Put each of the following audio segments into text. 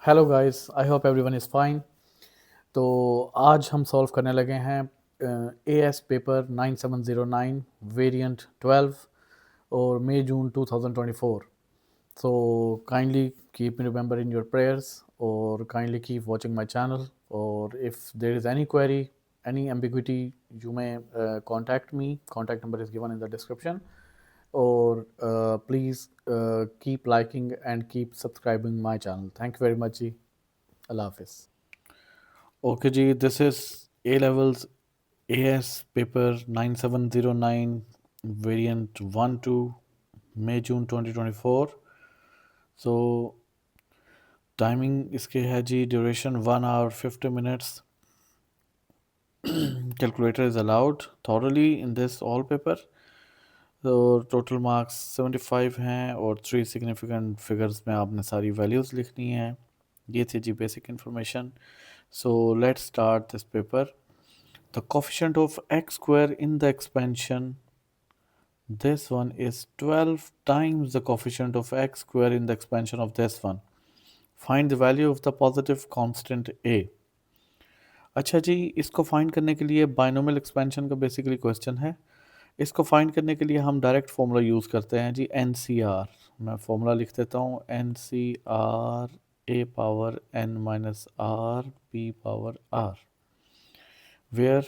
Hello guys, I hope everyone is fine. तो आज हम सॉल्व करने लगे हैं ए एस पेपर 9709 वेरिएंट 12 और May June 2024। So kindly keep me remember in your prayers और kindly keep watching my channel. और if there is any query, any ambiguity, you may contact me. Contact number is given in the description. Or please keep liking and keep subscribing my channel. Thank you very much जी। अल्लाह हाफिज़। Okay जी, this is A levels AS paper 9709 variant 1-2 May June 2024। So timing इसके है जी, duration 1 hour 50 minutes. Calculator is allowed thoroughly in this all paper. तो total marks 75 हैं और 3 सिग्निफिकेंट फिगर्स में आपने सारी वैल्यूज़ लिखनी है। ये थी जी basic information. So let's start this paper. The coefficient of x square in the expansion, this one is 12 times the coefficient of x square in the expansion of this one. Find the value of the positive constant a. अच्छा जी, इसको find करने के लिए binomial expansion का basically question है। इसको find करने के लिए हम डायरेक्ट फॉर्मूला यूज़ करते हैं जी, NCR। मैं फॉर्मूला लिख देता हूँ, NCR a power n minus r b power r, where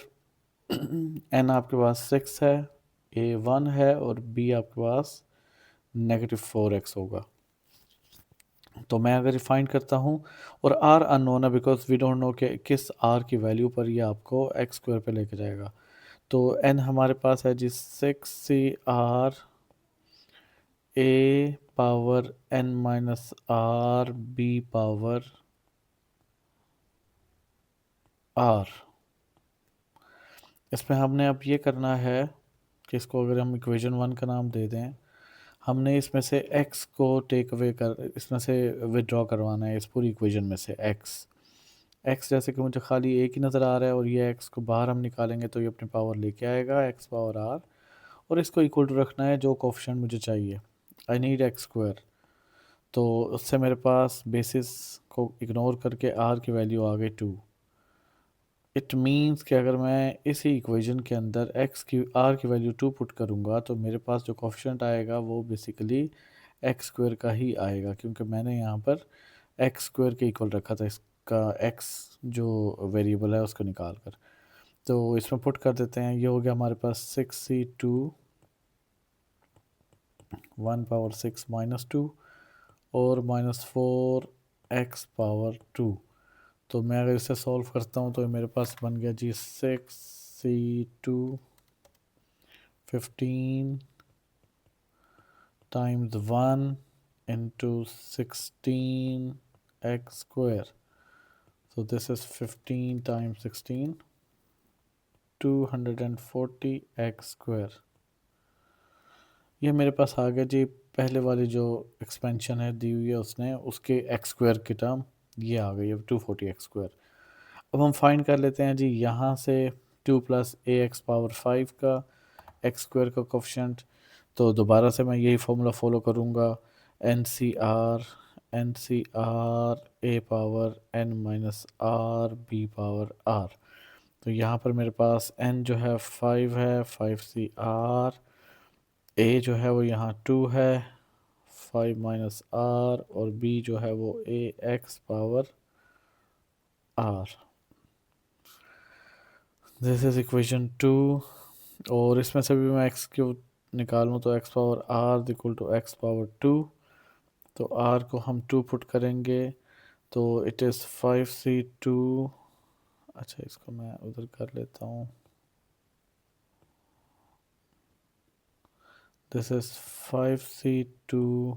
n आपके पास 6 है, a 1 है और b आपके पास -4x होगा। तो मैं अगर रिफाइंड करता हूँ और r अननोन है बिकॉज वी डोंट नो कि किस r की वैल्यू पर ये आपको x स्क्वायर पे लेके जाएगा। तो n हमारे पास है जी 6CR a power n minus r b power r। इसमें हमने अब ये करना है कि इसको अगर हम इक्वेशन 1 का नाम दे दें, हमने इसमें से x को टेक अवे कर, इसमें से विड्रॉ करवाना है इस पूरी इक्वेशन में से x जैसे कि मुझे खाली एक ही नज़र आ रहा है और ये x को बाहर हम निकालेंगे तो ये अपनी पावर लेके आएगा x पावर r, और इसको इक्वल टू रखना है जो कोफिशिएंट मुझे चाहिए, आई नीड x स्क्वायर। तो उससे मेरे पास बेसिस को इग्नोर करके r की वैल्यू आ गई 2। इट मीन्स कि अगर मैं इसी इक्वेशन के अंदर x की r की वैल्यू 2 पुट करूँगा तो मेरे पास जो कोफिशिएंट आएगा वो बेसिकली x स्क्वायर का ही आएगा, क्योंकि मैंने यहाँ पर x स्क्वायर के इक्वल रखा था इसका x जो वेरिएबल है उसको निकाल कर। तो इसमें पुट कर देते हैं, ये हो गया हमारे पास 6c2 1 पावर 6 माइनस 2 और -4x पावर 2। तो मैं अगर इसे सॉल्व करता हूँ तो मेरे पास बन गया जी 6c2 15 times 1 into 16x square. So this is 15 times 16, 240x square. ये मेरे पास आ गया जी, पहले वाली जो एक्सपेंशन है दी हुई है उसने, उसके x स्क्वायर की टर्म ये आ गई है 240x स्क्वायर। अब हम फाइंड कर लेते हैं जी यहाँ से 2 प्लस ax पावर 5 का x स्क्वायर का कोफिशिएंट। तो दोबारा से मैं यही फॉर्मूला फॉलो करूँगा, NCR a power n minus r b power r। तो यहाँ पर मेरे पास n जो है 5 है, 5CR, a जो है वो यहाँ 2 है 5 माइनस r, और b जो है वो ax power r। This is equation 2। और इसमें से भी मैं x क्यूब निकालूँ तो x power r equal to x power 2। तो r को हम 2 पुट करेंगे तो इट इज़ 5c2। अच्छा, इसको मैं उधर कर लेता हूँ, this is 5c2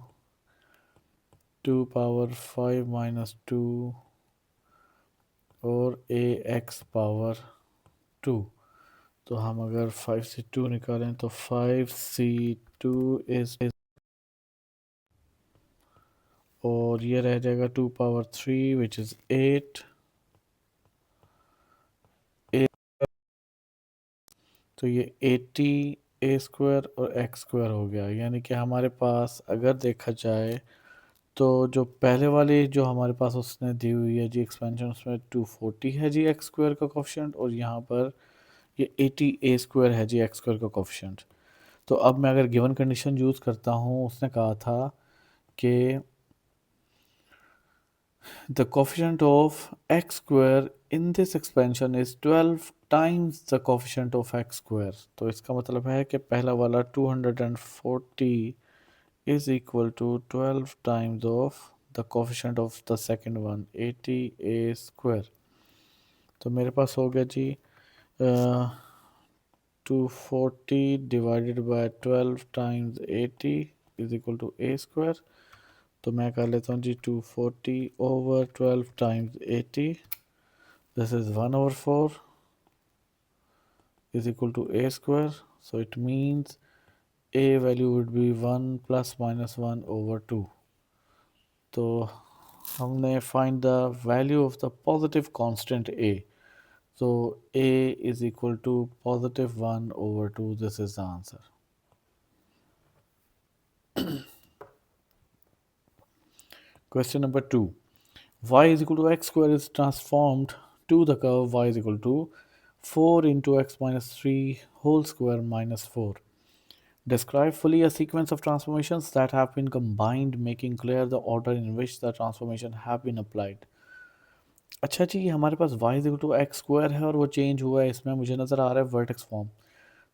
2 power 5 minus 2 और ax पावर 2। तो हम अगर 5c2 निकालें तो 5c2 इज, और ये रह जाएगा 2 पावर 3 विच इज़ 8। तो ये 80 a स्क्वायर और x स्क्वायर हो गया, यानी कि हमारे पास अगर देखा जाए तो जो पहले वाली जो हमारे पास उसने दी हुई है जी एक्सपेंशन, उसमें 240 है जी एक्स स्क्वायर का कोफिशिएंट, और यहाँ पर ये 80 ए स्क्वायर है जी एक्स स्क्वायर का कोफिशिएंट। तो अब मैं अगर गिवन कंडीशन यूज़ करता हूँ, उसने कहा था कि the coefficient of x square in this expansion is 12 times the coefficient of x square। तो इसका मतलब है कि पहला वाला 240 is equal to 12 times of the coefficient of the second one 80 a square। तो मेरे पास हो गया जी 240 divided by 12 times 80 is equal to a square। तो मैं कर लेता हूँ जी 240 over 12 times 80, this is 1/4 is equal to a square, so it means a value would be 1 plus minus 1 over 2। तो हमने find the value of the positive constant a, so a is equal to positive 1 over 2, this is the answer। Question number 2, y is equal to x square is transformed to the curve y is equal to 4 into x minus 3 whole square minus 4। Describe fully a sequence of transformations that have been combined, making clear the order in which the transformation have been applied। अच्छा जी, हमारे पास y is equal to x square है और वो change हुआ है, इसमें मुझे नज़र आ रहा है वर्टेक्स फॉर्म।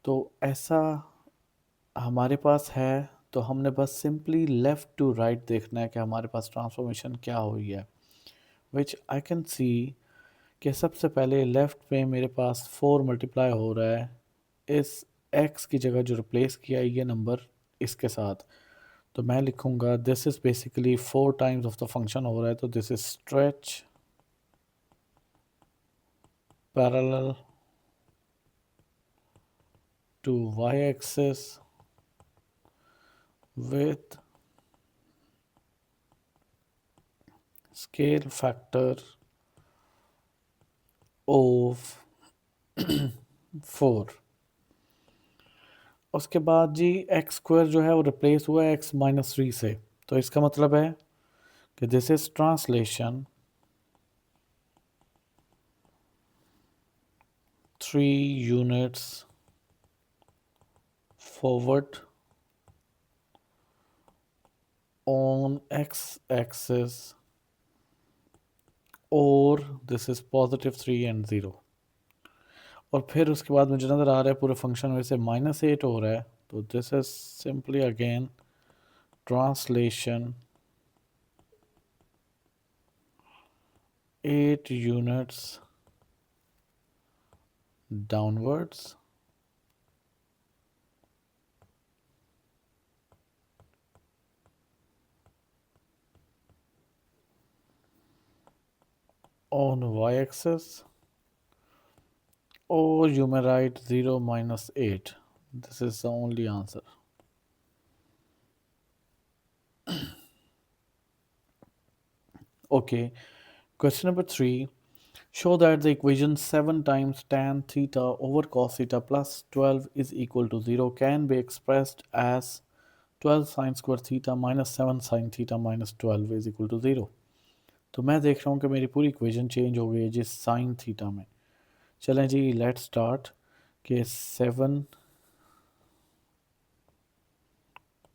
तो ऐसा हमारे पास है, तो हमने बस सिंपली लेफ़्ट टू राइट देखना है कि हमारे पास ट्रांसफॉर्मेशन क्या हुई है। विच आई कैन सी कि सबसे पहले लेफ़्ट पे मेरे पास 4 मल्टीप्लाई हो रहा है, इस x की जगह जो रिप्लेस किया है ये नंबर इसके साथ, तो मैं लिखूँगा this is basically 4 times of the function हो रहा है, तो this is stretch parallel to y axis with scale factor of 4। उसके बाद जी एक्स स्क्वायर जो है वो रिप्लेस हुआ है एक्स माइनस 3 से, तो इसका मतलब है कि this is translation 3 units forward on x axis, और दिस इज पॉजिटिव 3 एंड 0। और फिर उसके बाद मुझे नज़र आ रहा है पूरे फंक्शन में से -8 हो रहा है, तो this is simply again translation 8 units downwards on y-axis, or you may write 0 minus 8, this is the only answer। Okay, question number 3, show that the equation 7 times tan theta over cos theta plus 12 is equal to 0 can be expressed as 12 sin square theta minus 7 sin theta minus 12 is equal to 0। तो मैं देख रहा हूँ कि मेरी पूरी equation change हो गई है जिस साइन थीटा में। चलें जी, लेट्स स्टार्ट कि 7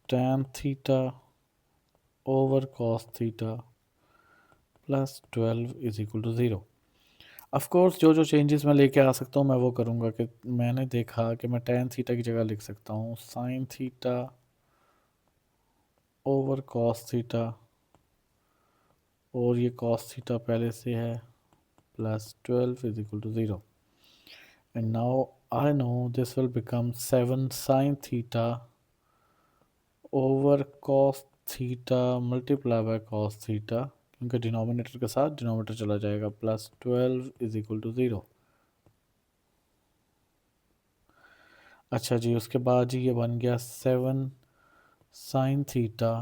tan theta over cos theta plus 12 is equal to 0। Of course जो जो चेंजेस मैं लेके आ सकता हूँ मैं वो करूँगा। कि मैंने देखा कि मैं tan थीटा की जगह लिख सकता हूँ sin theta over cos theta, और ये cos थीटा पहले से है, plus 12 is equal to 0। And now I know this will become 7 sin theta over cos theta multiply by cos theta, क्योंकि डिनोमिनेटर के साथ डिनोमिनेटर चला जाएगा, प्लस 12 इज इक्वल टू 0। अच्छा जी, उसके बाद जी ये बन गया 7 sin theta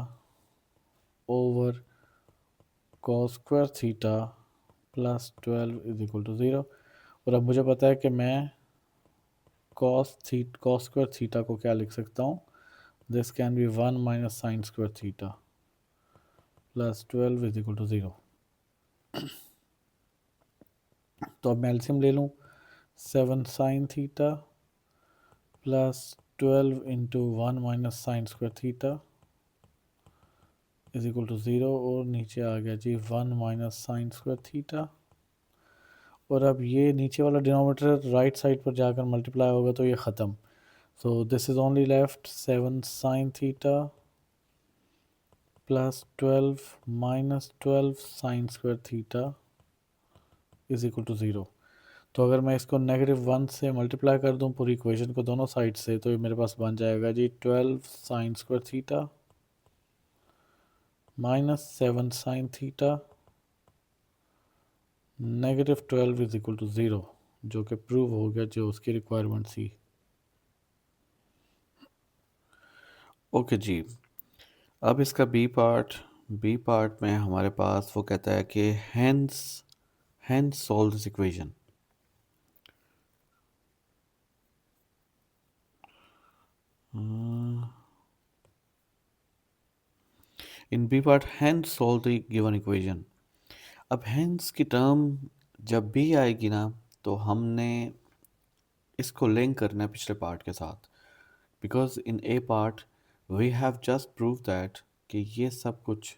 over cos square theta plus 12 is equal to 0। और अब मुझे पता है कि मैं cos स्क्वायर थीटा को क्या लिख सकता हूँ, this can be 1 minus sine square theta. Plus 12 is equal to 0। तो अब मैं एलसीएम ले लूँ, 7 sine theta plus 12 into 1 minus sine square theta is equal to 0, और नीचे आ गया जी 1 माइनस साइन स्क्वायर थीटा। और अब ये नीचे वाला डिनोमिनेटर राइट साइड पर जाकर मल्टीप्लाई होगा तो ये ख़त्म। So this is only left 7 sine theta plus 12 minus 12 sine square theta is equal to 0। तो अगर मैं इसको -1 से मल्टीप्लाई कर दूं पूरी इक्वेशन को दोनों साइड से, तो ये मेरे पास बन जाएगा जी 12 sine square theta minus 7 sine theta -12 is equal to 0, जो कि प्रूव हो गया जो उसकी रिक्वायरमेंट थी। ओके जी, अब इसका बी पार्ट में हमारे पास वो कहता है कि hence solve this equation। In B part hence solve the given equation। अब hence की टर्म जब भी आएगी ना, तो हमने इसको लिंक करना है पिछले पार्ट के साथ, because in A part we have just prove that कि ये सब कुछ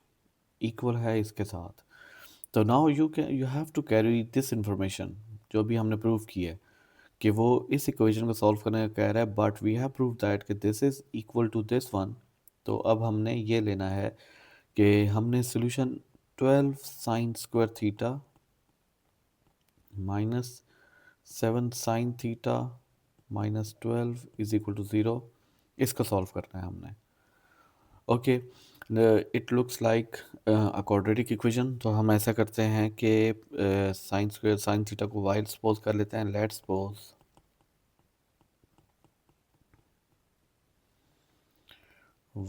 इक्वल है इसके साथ। तो now you have to carry this information जो भी हमने प्रूव की है कि वो इस इक्वेशन को सॉल्व करने का कह रहा है, but we have prove that कि this is equal to this one. तो अब हमने ये लेना है कि हमने solution 12 sine square theta minus 7 sine theta minus 12 is equal to 0, इसको सॉल्व करना है हमने। Okay, it looks like a quadratic equation. तो हम ऐसा करते हैं कि साइन स्क्वायर साइन थीटा को वाई सपोज कर लेते हैं। Let's suppose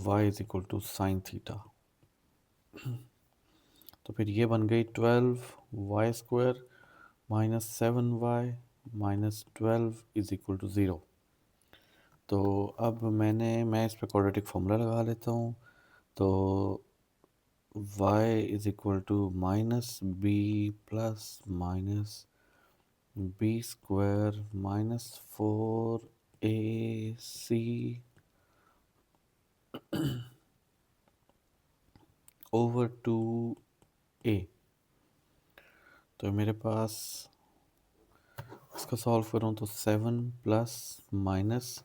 y is equal to sine theta. तो फिर ये बन गई 12 y square minus 7y minus 12 is equal to 0। तो अब मैं इस पर क्वाड्रेटिक फॉर्मूला लगा लेता हूँ। तो y is equal to minus B plus minus B square minus 4ac over 2a। तो मेरे पास इसको सॉल्व करूँ तो 7 प्लस माइनस,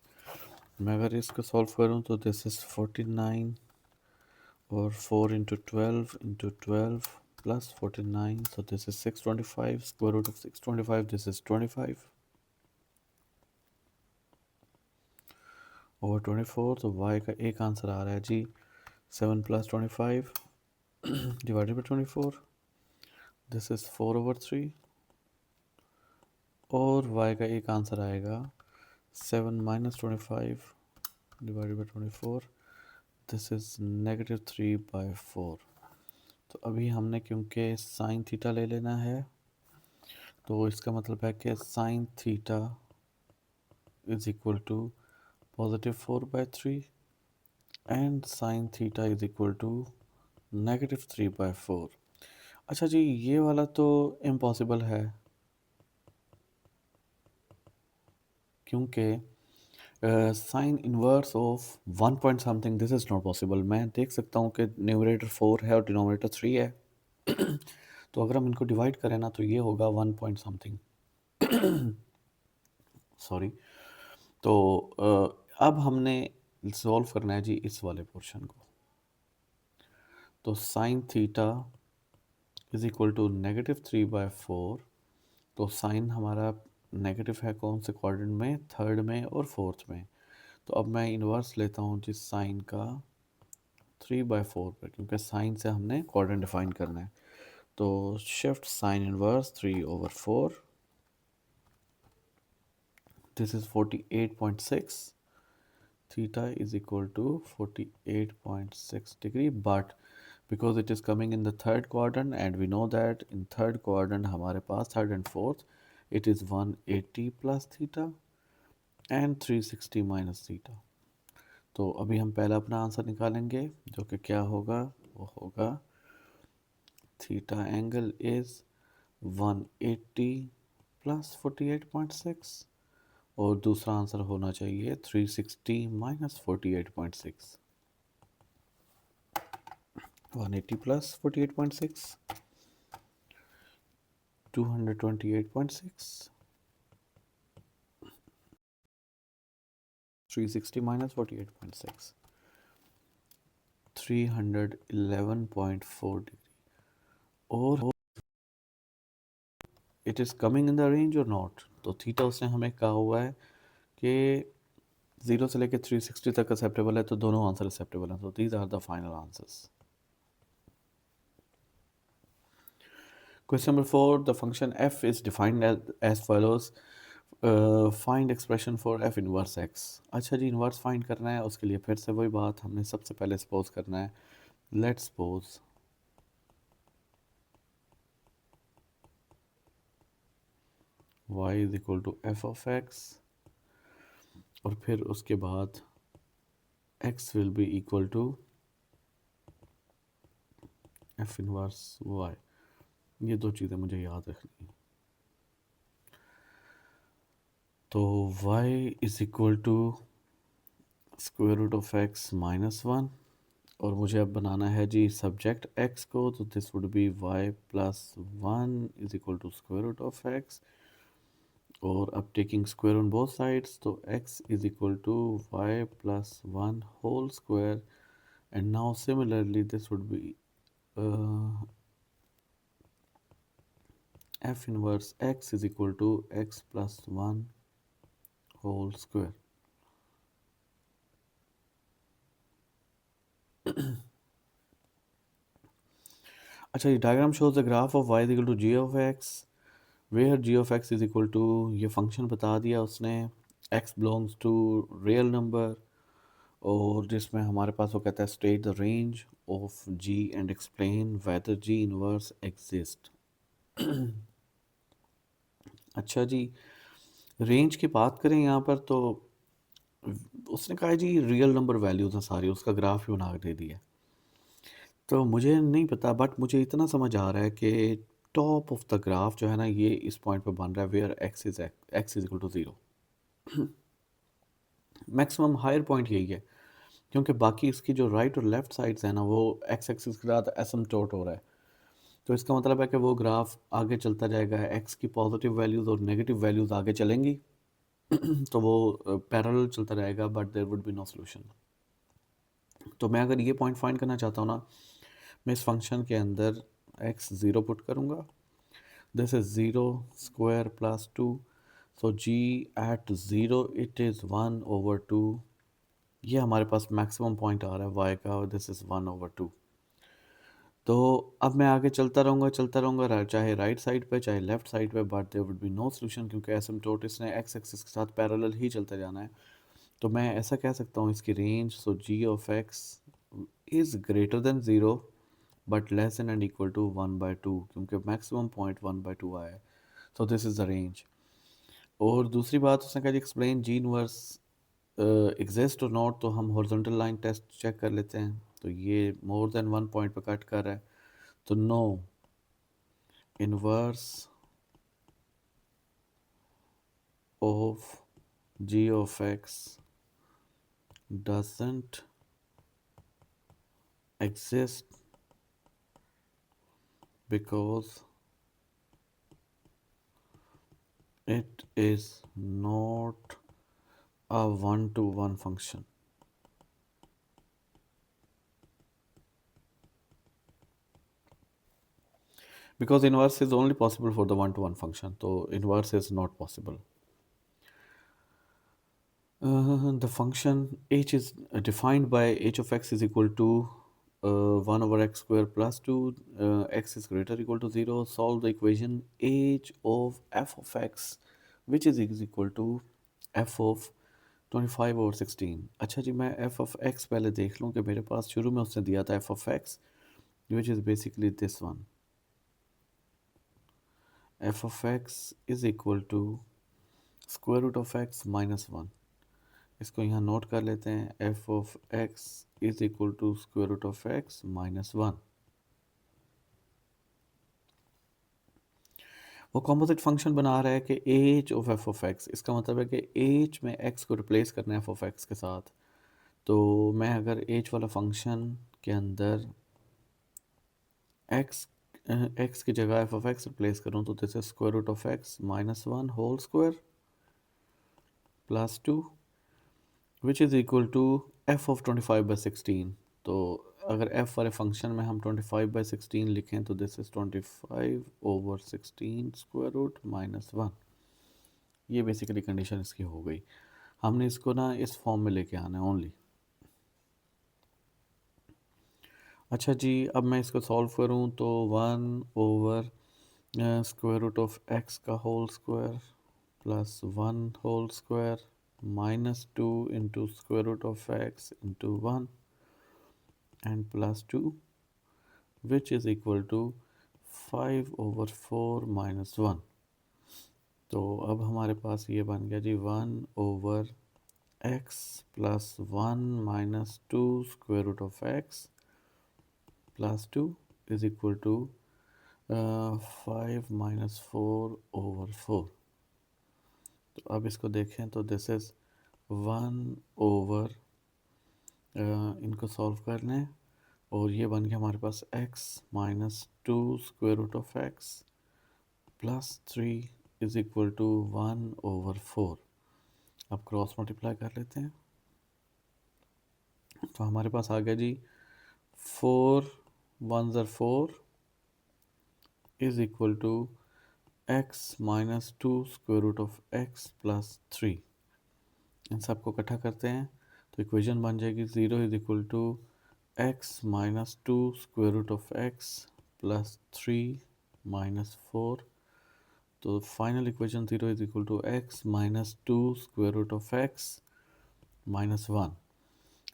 मैं अगर इसको सॉल्व करूँ तो दिस इज़ 49 और 4 into 12 plus 49, so this is 625, square root of 625, this is 25 over 24। तो y का एक आंसर आ रहा है जी 7 plus 25 divided by 24, this is 4 over 3। और y का एक आंसर आएगा 7 minus 25 divided by 24, this is -3/4। तो अभी हमने क्योंकि साइन थीटा ले लेना है, तो इसका मतलब है कि sine theta is equal to +4/3 and sine theta is equal to -3/4। अच्छा जी, ये वाला तो इम्पॉसिबल है, क्योंकि sine inverse of 1 point something, this is not possible. मैं देख सकता हूँ कि न्यूमरेटर 4 है और डिनोमिनेटर 3 है तो अगर हम इनको डिवाइड करें ना, तो ये होगा 1 पॉइंट समथिंग सॉरी। तो अब हमने सॉल्व करना है जी इस वाले पोर्शन को। तो sine theta is equal to -3/4। तो साइन हमारा नेगेटिव है कौन से क्वाड्रेंट में, थर्ड में और फोर्थ में। तो अब मैं इन्वर्स लेता हूँ जिस साइन का 3/4 पर, क्योंकि साइन से हमने क्वाड्रेंट डिफाइन करना है। तो shift sine inverse 3/4, this is 48.6, theta is equal to 48.6 degree, but because it is coming in the third quadrant and we know that in third quadrant हमारे पास third and fourth it is 180 plus theta and 360 minus theta। तो अभी हम पहला अपना answer निकालेंगे जो कि क्या होगा, वो होगा थीटा एंगल इज 180 प्लस 48.6 और दूसरा आंसर होना चाहिए 360 माइनस 48.6। 180 plus 48.6 228.6 360 minus 48.6 311.4 degree. और it is coming in the range और नॉट। तो थीटा उसने हमें कहा हुआ है कि 0 से लेकर 360 तक एक्सेप्टेबल है, तो दोनों आंसर एक्सेप्टेबल हैं। तो these are the final answers. Question number 4, the function f is defined as follows. Find expression for f inverse x। अच्छा जी, इन्वर्स फाइंड करना है, उसके लिए फिर से वही बात, हमने सबसे पहले सपोज करना है। Let's suppose y is equal to F of X, और फिर उसके बाद x will be equal to F inverse y। ये दो चीज़ें मुझे याद रखनी है। तो y is equal to square root of x minus 1, और मुझे अब बनाना है जी सब्जेक्ट x को, तो this would be y plus 1 is equal to square root of x, और अब taking square on both sides, तो x is equal to y plus 1 whole square, and now similarly this would be f inverse x is equal to x plus 1 whole square। अच्छा, ये diagram shows the graph of y is equal to g of x where g of x is equal to, ये function बता दिया उसने, x belongs to real number, और जिसमें हमारे पास वो कहता है state the range of g and explain whether g inverse exist. अच्छा जी, रेंज की बात करें यहाँ पर, तो उसने कहा है जी रियल नंबर वैल्यूज हैं सारी, उसका ग्राफ भी बना के दे दिया। तो मुझे नहीं पता, बट मुझे इतना समझ आ रहा है कि टॉप ऑफ द ग्राफ जो है ना, ये इस पॉइंट पे बन रहा है where X is equal to 0। Maximum higher point यही है, क्योंकि बाकी इसकी जो राइट और लेफ्ट साइड्स है ना, वो एक्स एक्सिस के साथ एसिम्प्टोट हो रहा है। तो इसका मतलब है कि वो ग्राफ आगे चलता जाएगा, एक्स की पॉजिटिव वैल्यूज़ और नेगेटिव वैल्यूज़ आगे चलेंगी। तो वो पैरेलल चलता रहेगा, but there would be no solution. तो मैं अगर ये पॉइंट फाइंड करना चाहता हूँ ना, मैं इस फंक्शन के अंदर x 0 पुट करूँगा, this is 0 square plus 2, so g at 0 it is 1 over 2। ये हमारे पास मैक्सिमम पॉइंट आ रहा है y का, और दिस इज़ 1 ओवर 2। तो अब मैं आगे चलता रहूँगा चाहे राइट साइड पे चाहे लेफ्ट साइड पे, but there would be no solution, क्योंकि एसिम्प्टोट इसने एक्स एक्सिस के साथ पैरेलल ही चलता जाना है। तो मैं ऐसा कह सकता हूँ इसकी range, so g of x is greater than 0 but less than and equal to 1/2, क्योंकि मैक्सिमम पॉइंट 1/2 आया है। So this is the range. और दूसरी बात उसने कहा जी एक्सप्लेन जी इनवर्स एग्जिस्ट और नॉट, तो हम हॉरिजॉन्टल लाइन टेस्ट चेक कर लेते हैं। तो ये मोर देन 1 पॉइंट पे कट कर रहा है, तो no inverse of g of x doesn't exist because it is not a one-to-one function। Because inverse is only possible for the one-to-one function, so inverse is not possible। The function h is defined by h of x is equal to 1 over x square plus 2, x is greater or equal to 0. Solve the equation h of f of x which is equal to f of 25 over 16। अच्छा जी, मैं f of x पहले देख लूँ कि मेरे पास शुरू में उसने दिया था f of x which is basically this one। f of x is equal to square root of x minus 1। इसको यहाँ नोट कर लेते हैं, f of x is equal to square root of x minus 1। वो composite function बना रहा है कि H of F of X, इसका मतलब है कि एच में एक्स को रिप्लेस करना है एफ ऑफ एक्स के साथ। तो मैं अगर एच वाला फंक्शन के अंदर एक्स एक्स की जगह एफ ऑफ एक्स रिप्लेस करूँ तो this is square root of X minus one whole square plus two which is equal to F of 25/16। तो अगर एफ वाले फंक्शन में हम 25/16 लिखें तो this is 25/16 square root minus one. ये बेसिकली कंडीशन इसकी हो गई। हमने इसको ना इस फॉर्म में लेके आना है ओनली। अच्छा जी, अब मैं इसको सॉल्व करूं तो 1/, स्क्वायर रूट ऑफ एक्स का whole square plus 1 whole square minus 2 into square root of X into 1 and plus 2 which is equal to 5/4 minus 1। तो अब हमारे पास ये बन गया जी 1/x plus 1 minus 2 square root of X plus 2 is equal to 5-4/4। तो अब इसको देखें तो दिस इज़ 1/, इनको सॉल्व कर लें और ये बन गया हमारे पास x minus 2 square root of X plus 3 is equal to 1/4। अब क्रॉस मल्टीप्लाई कर लेते हैं तो हमारे पास आ गया जी 4 1 4 is equal to x minus 2 square root of X plus 3। इन सबको इकट्ठा करते हैं तो इक्वेशन बन जाएगी 0 is equal to x minus 2 square root of X plus 3 minus 4। तो final equation 0 is equal to x minus 2 square root of X minus 1।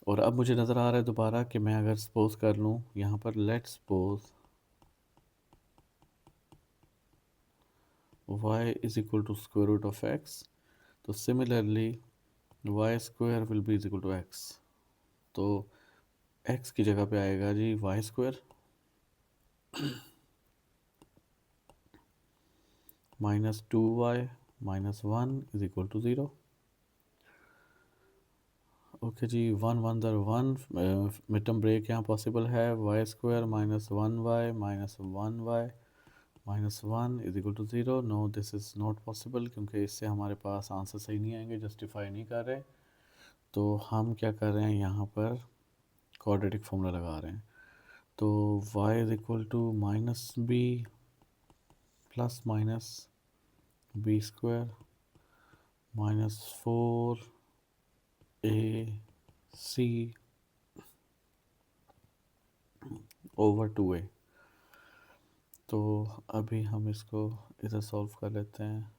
और अब मुझे नज़र आ रहा है दोबारा कि मैं अगर सपोज कर लूँ यहाँ पर let suppose y is equal to square root of x, तो similarly y square will be is equal to x। तो x की जगह पे आएगा जी y square minus 2y minus 1 is equal to 0। Okay जी, 1 1 मिड टर्म ब्रेक यहाँ possible है। y square minus 1y minus 1y minus 1 is equal to 0। No, this is not possible क्योंकि इससे हमारे पास आंसर सही नहीं आएंगे, जस्टिफाई नहीं कर रहे। तो हम क्या कर रहे हैं, यहाँ पर क्वाड्रेटिक फॉर्मूला लगा रहे हैं। तो y is equal to minus B plus minus B square minus 4ac over 2a। तो अभी हम इसको इधर सॉल्व कर लेते हैं।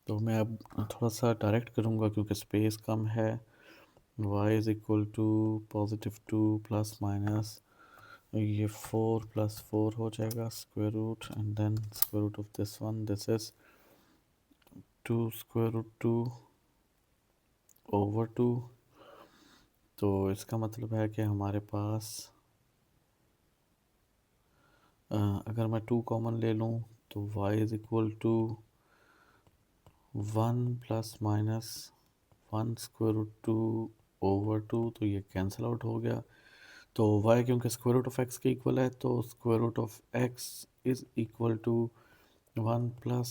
तो मैं अब थोड़ा सा डायरेक्ट करूँगा क्योंकि स्पेस कम है। y is equal to +2 plus minus ये 4 + 4 हो जाएगा square root and then square root of this one, this is 2 square root 2 over 2। तो इसका मतलब है कि हमारे पास अगर मैं 2 कॉमन ले लूँ तो y is equal to 1 plus minus 1 square root 2 over 2, तो ये कैंसिल आउट हो गया। तो y क्योंकि स्क्वायर रूट ऑफ x के इक्वल है तो square root of x is equal to 1 plus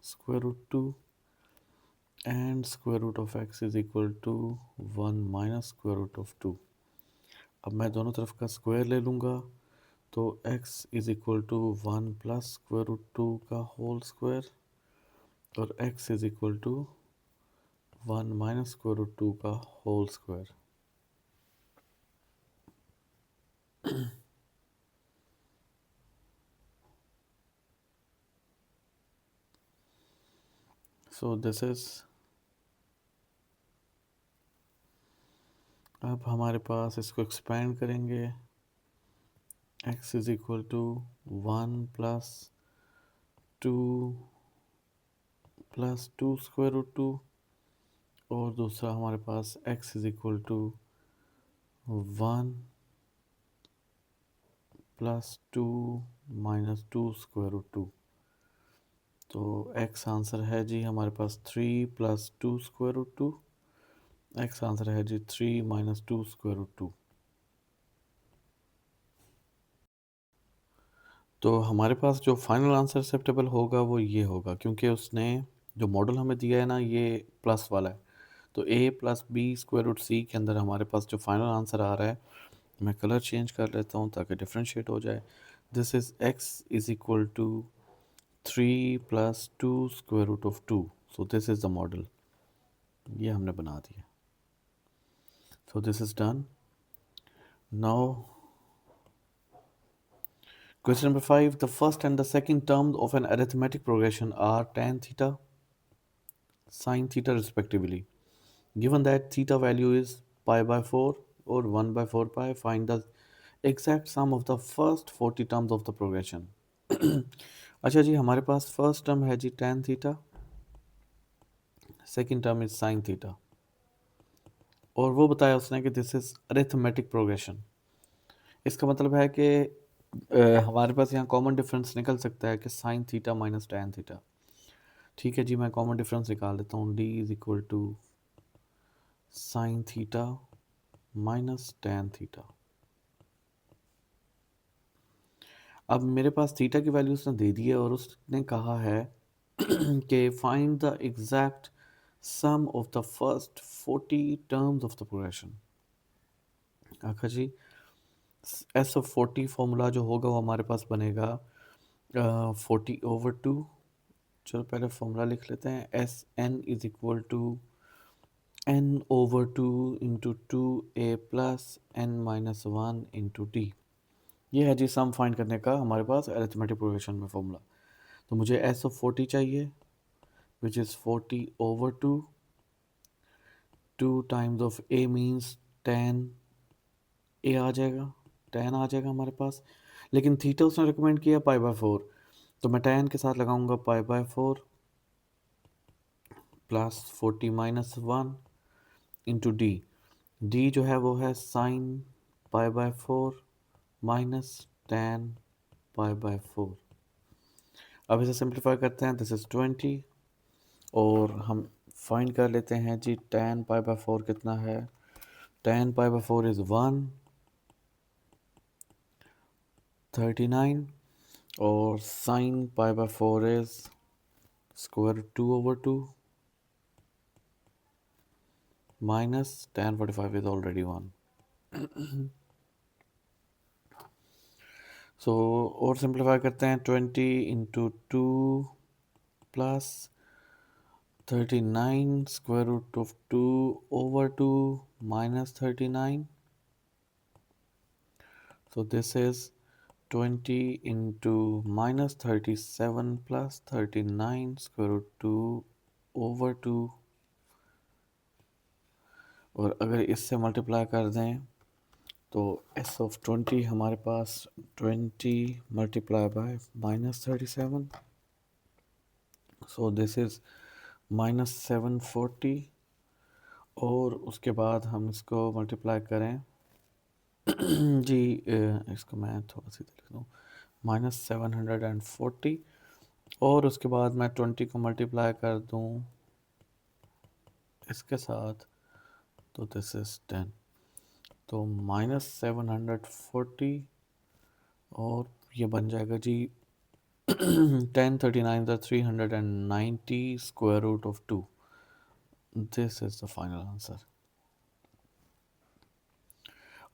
square root 2 and square root of x is equal to 1 minus square root of 2। अब मैं दोनों तरफ का स्क्वायर ले लूँगा तो x is equal to 1 plus square root 2 का होल स्क्वायर और x is equal to 1 minus square root 2 का whole square. So this is, अब हमारे पास इसको एक्सपेंड करेंगे x is equal to 1 plus 2 square root 2 और दूसरा हमारे पास x is equal to 1 plus 2 minus two square root two. तो एक्स आंसर है जी हमारे पास 3 plus two square root two. X answer है जी 3 minus two square root two. तो हमारे पास जो फाइनल आंसर एक्सेप्टेबल होगा वो ये होगा, क्योंकि उसने जो मॉडल हमें दिया है ना ये प्लस वाला है। तो a plus B square root C के अंदर हमारे पास जो फाइनल आंसर आ रहा है, मैं कलर चेंज कर लेता हूँ ताकि डिफ्रेंशिएट हो जाए। This is x is equal to 3 plus two square root of two. So this is the model, ये हमने बना दिया। So this is done. Now question number 5, the first and the second term of an arithmetic progression are tan theta, sin theta respectively. Given that theta value is pi by 4 or 1 by 4 pi, find the exact sum of the first 40 terms of the progression. अच्छा जी, हमारे पास first term है जी tan theta, second term is sin theta, और वो बताया उसने कि this is arithmetic progression. इसका मतलब है कि हमारे पास यहाँ कॉमन डिफरेंस निकल सकता है कि sin theta minus tan theta. ठीक है जी, मैं कॉमन डिफरेंस निकाल लेता हूँ। d is equal to sin theta minus tan theta. अब मेरे पास थीटा की वैल्यू उसने दे दी है और उसने कहा है कि find the exact sum of the first 40 terms of the progression. आखिर जी एस ऑफ 40 फॉर्मूला जो होगा वो हमारे पास बनेगा 40/2। चलो पहले फॉर्मूला लिख लेते हैं। S N is equal to n/2 into 2a plus n minus 1 into D. ये है जी सम फाइंड करने का हमारे पास अरिथमेटिक प्रोग्रेशन में फॉर्मूला। तो मुझे एस ऑफ 40 चाहिए, which is 40/2। 2 times of a means 10 a आ जाएगा, 10 आ जाएगा हमारे पास। लेकिन थीटा उसने रिकमेंड किया पाई बाय 4, तो मैं 10 के साथ लगाऊंगा पाई by 4 plus 40 minus 1 into D. D जो है वो है sign pi by 4 minus 10 pi by 4। अब इसे सिंप्लीफाई करते हैं, दिस इज 20, और हम फाइंड कर लेते हैं जी 10 पाई बाय 4 कितना है। 10 पाई बाय 4 इज 139, और sine pi by 4 is square 2/2 minus 1045 is already 1। So और सिंप्लीफाई करते हैं, 20 into 2 plus 39 square root of 2/2 minus 39. So this is 20 into minus 37 plus 39 square root 2/2, और अगर इससे मल्टीप्लाई कर दें तो s of 20 हमारे पास 20 multiply by minus 37, so this is minus 740, और उसके बाद हम इसको मल्टीप्लाई करें जी इसको मैं थोड़ा सी लिख दूँ, माइनस 740, और उसके बाद मैं 20 को मल्टीप्लाई कर दूँ इसके साथ, तो दिस इज 10। तो माइनस 740, और ये बन जाएगा जी 1039 390 square root of 2। This is the final answer.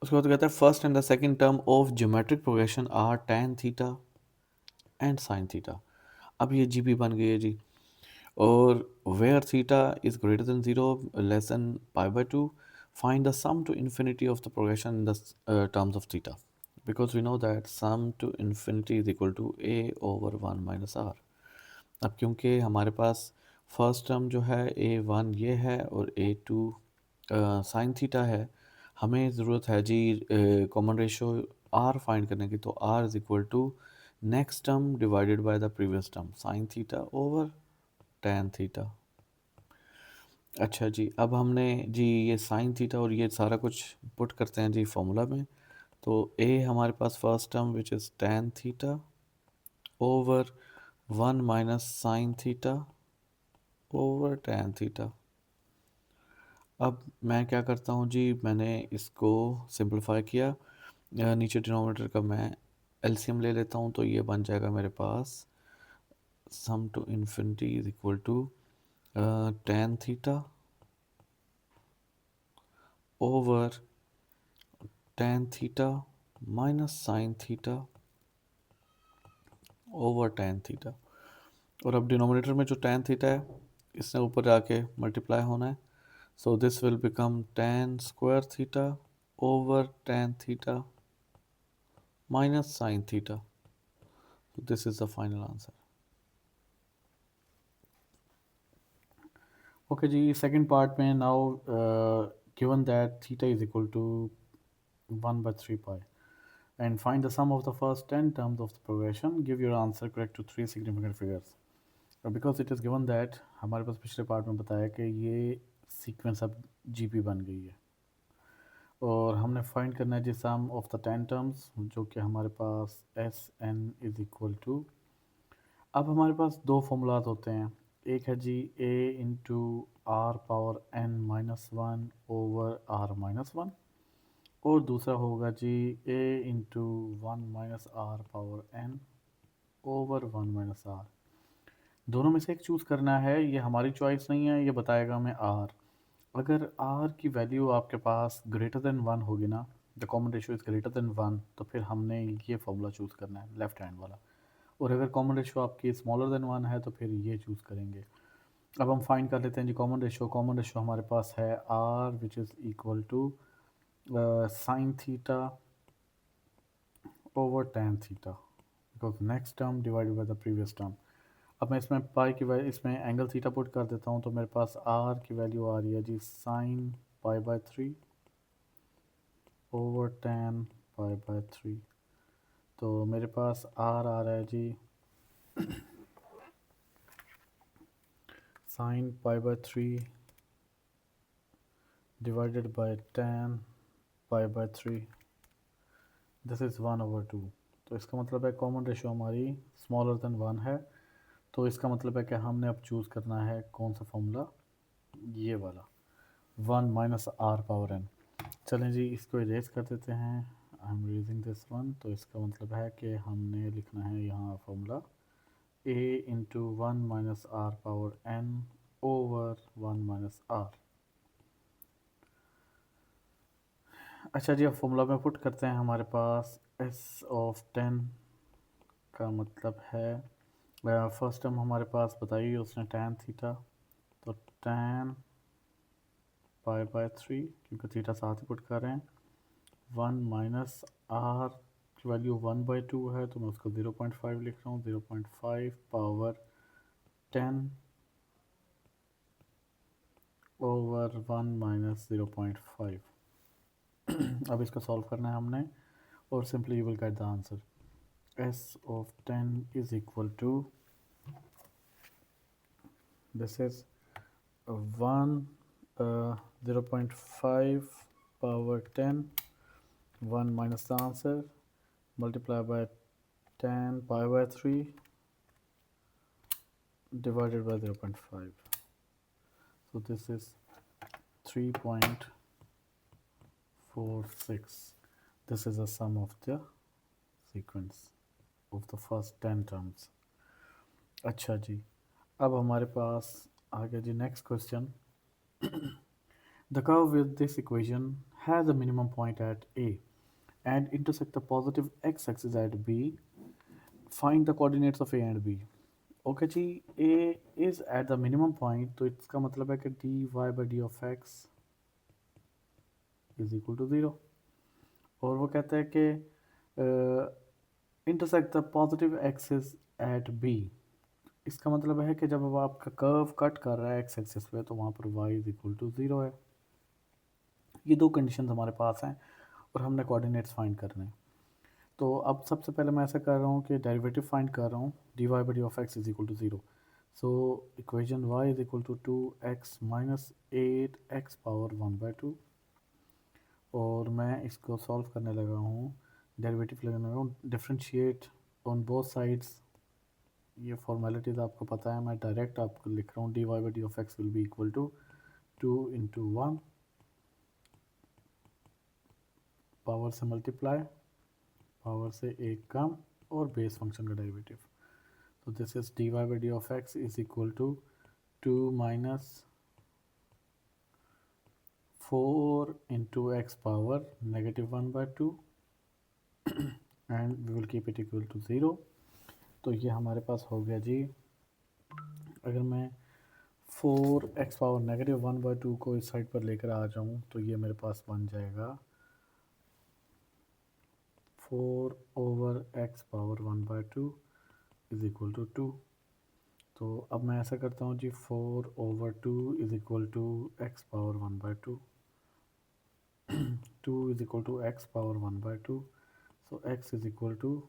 उसके बाद कहता है first and the second term of geometric progression are tan theta and sin theta. अब ये जी बन गई है जी, or where theta is greater than 0 less than pi by 2, find the sum to infinity of the progression in the terms of theta, because we know that sum to infinity is equal to a over 1 minus r। अब क्योंकि हमारे पास first term जो है a1 ये है और a2 sine theta है, हमें ज़रूरत है जी कॉमन रेशो r फाइंड करने की। तो r is equal to next term divided by the previous term, sine theta over tan theta. अच्छा जी, अब हमने जी ये साइन थीटा और ये सारा कुछ पुट करते हैं जी फॉर्मूला में। तो ए हमारे पास first term which is tan theta over 1 minus sine theta over tan theta. अब मैं क्या करता हूँ जी, मैंने इसको सिंपलीफाई किया, नीचे डिनोमिनेटर का मैं एलसीएम ले लेता हूँ, तो ये बन जाएगा मेरे पास sum to infinity is equal to tan theta over tan theta minus sine theta over tan theta. और अब डिनोमिनेटर में जो tan थीटा है इसने ऊपर जाके मल्टीप्लाई होना है, so this will become tan square theta over tan theta minus sine theta. This is the final answer. Okay जी, सेकंड पार्ट में now given that theta is equal to 1/3 pi and find the sum of the first 10 terms of the progression, give your answer correct to three significant figures. Because it is given that, हमारे पास पिछले part में बताया कि ये sequence अब GP बन गई है और हमने फाइंड करना है जी सम ऑफ द 10 टर्म्स, जो कि हमारे पास S N is equal to, अब हमारे पास दो फॉर्मूलाज होते हैं, एक है जी A into R power N minus one over R minus one, और दूसरा होगा जी A into one minus R power N over one minus R. दोनों में से एक चूज़ करना है, ये हमारी चॉइस नहीं है, ये बताएगा हमें आर। अगर आर की वैल्यू आपके पास ग्रेटर देन वन होगी ना, the common ratio is greater then one, तो फिर हमने ये फॉर्मूला चूज़ करना है लेफ्ट हैंड वाला। और अगर कॉमन रेशियो आपकी स्मॉलर देन वन है तो फिर ये चूज़ करेंगे। अब हम फाइंड कर लेते हैं जी कॉमन रेशियो। कॉमन रेशियो हमारे पास है R which is equal to sine theta over tan theta, because next term divided by the previous term. अब मैं इसमें पाई की वैल्यू, इसमें एंगल थीटा पुट कर देता हूँ, तो मेरे पास आर की वैल्यू आ रही है जी साइन पाई/3 ओवर tan पाई/3। तो मेरे पास आर आ रहा है जी साइन पाई/3 डिवाइडेड बाय tan पाई/3, दिस इज़ 1/2। तो इसका मतलब है कॉमन रेशियो हमारी स्मॉलर देन वन है, तो इसका मतलब है कि हमने अब चूज़ करना है कौन सा फॉर्मूला, ये वाला, one minus R power N. चलें जी, इसको इरेज कर देते हैं, I am erasing this one. तो इसका मतलब है कि हमने लिखना है यहाँ formula A into one minus R power N over one minus R. अच्छा जी, अब फॉर्मूला में पुट करते हैं, हमारे पास एस ऑफ 10 का मतलब है, फर्स्ट टर्म हमारे पास बताइए उसने tan थीटा, तो tan पाई/3, क्योंकि थीटा साथ ही पुट कर रहे हैं, वन माइनस आर की वैल्यू 1/2 है, तो मैं उसको 0.5 लिख रहा हूँ, 0.5 पावर 10 ओवर 1 माइनस 0.5। अब इसका सॉल्व करना है हमने, और simply you will get the answer. S of 10 is equal to, this is 1 0.5 power 10, 1 minus the answer, multiply by tan pi/3 divided by 0.5. So this is 3.46. This is the sum of the sequence of the first 10 terms. अच्छा जी, अब हमारे पास आ गया जी next question. The curve with this equation has a minimum point at A and intersect the positive x-axis at B. Find the coordinates of A and B. Okay जी, A is at the minimum point, तो इसका मतलब है कि D Y by D of X is equal to zero. और वो कहता है कि intersect the positive axis at B, इसका मतलब है कि जब अब आपका कर्व कट कर रहा है एक्स एक्सिस पे, तो वहाँ पर Y is equal to zero है। ये दो कंडीशन हमारे पास हैं और हमने कोऑर्डिनेट्स फाइंड करने हैं। तो अब सबसे पहले मैं ऐसा कर रहा हूँ कि डेरिवेटिव फाइंड कर रहा हूँ, D Y by D of X is equal to zero. So equation y is equal to 2x minus 8x power 1/2, और मैं इसको सॉल्व करने लगा हूँ, डेरिवेटिव लेने लगा हूँ, डिफ्रेंशिएट ऑन बोथ साइड्स ये फॉर्मेलिटीज़ आपको पता है, मैं डायरेक्ट आपको लिख रहा हूँ dy by D of X will be equal to 2 into 1 power से मल्टीप्लाई, पावर से एक कम और बेस फंक्शन का डेरिवेटिव। तो this is dy by D of X is equal to 2 minus 4 into X power negative 1 by 2 and we will keep it equal to 0। तो ये हमारे पास हो गया जी। अगर मैं 4 एक्स पावर नेगेटिव 1 बाई 2 को इस साइड पर लेकर आ जाऊँ तो ये मेरे पास बन जाएगा 4 over X power 1 by 2 is equal to 2। तो अब मैं ऐसा करता हूँ जी, 4 over 2 is equal to X power 1 by 2, 2 is equal to X power 1 by 2। So x is equal to,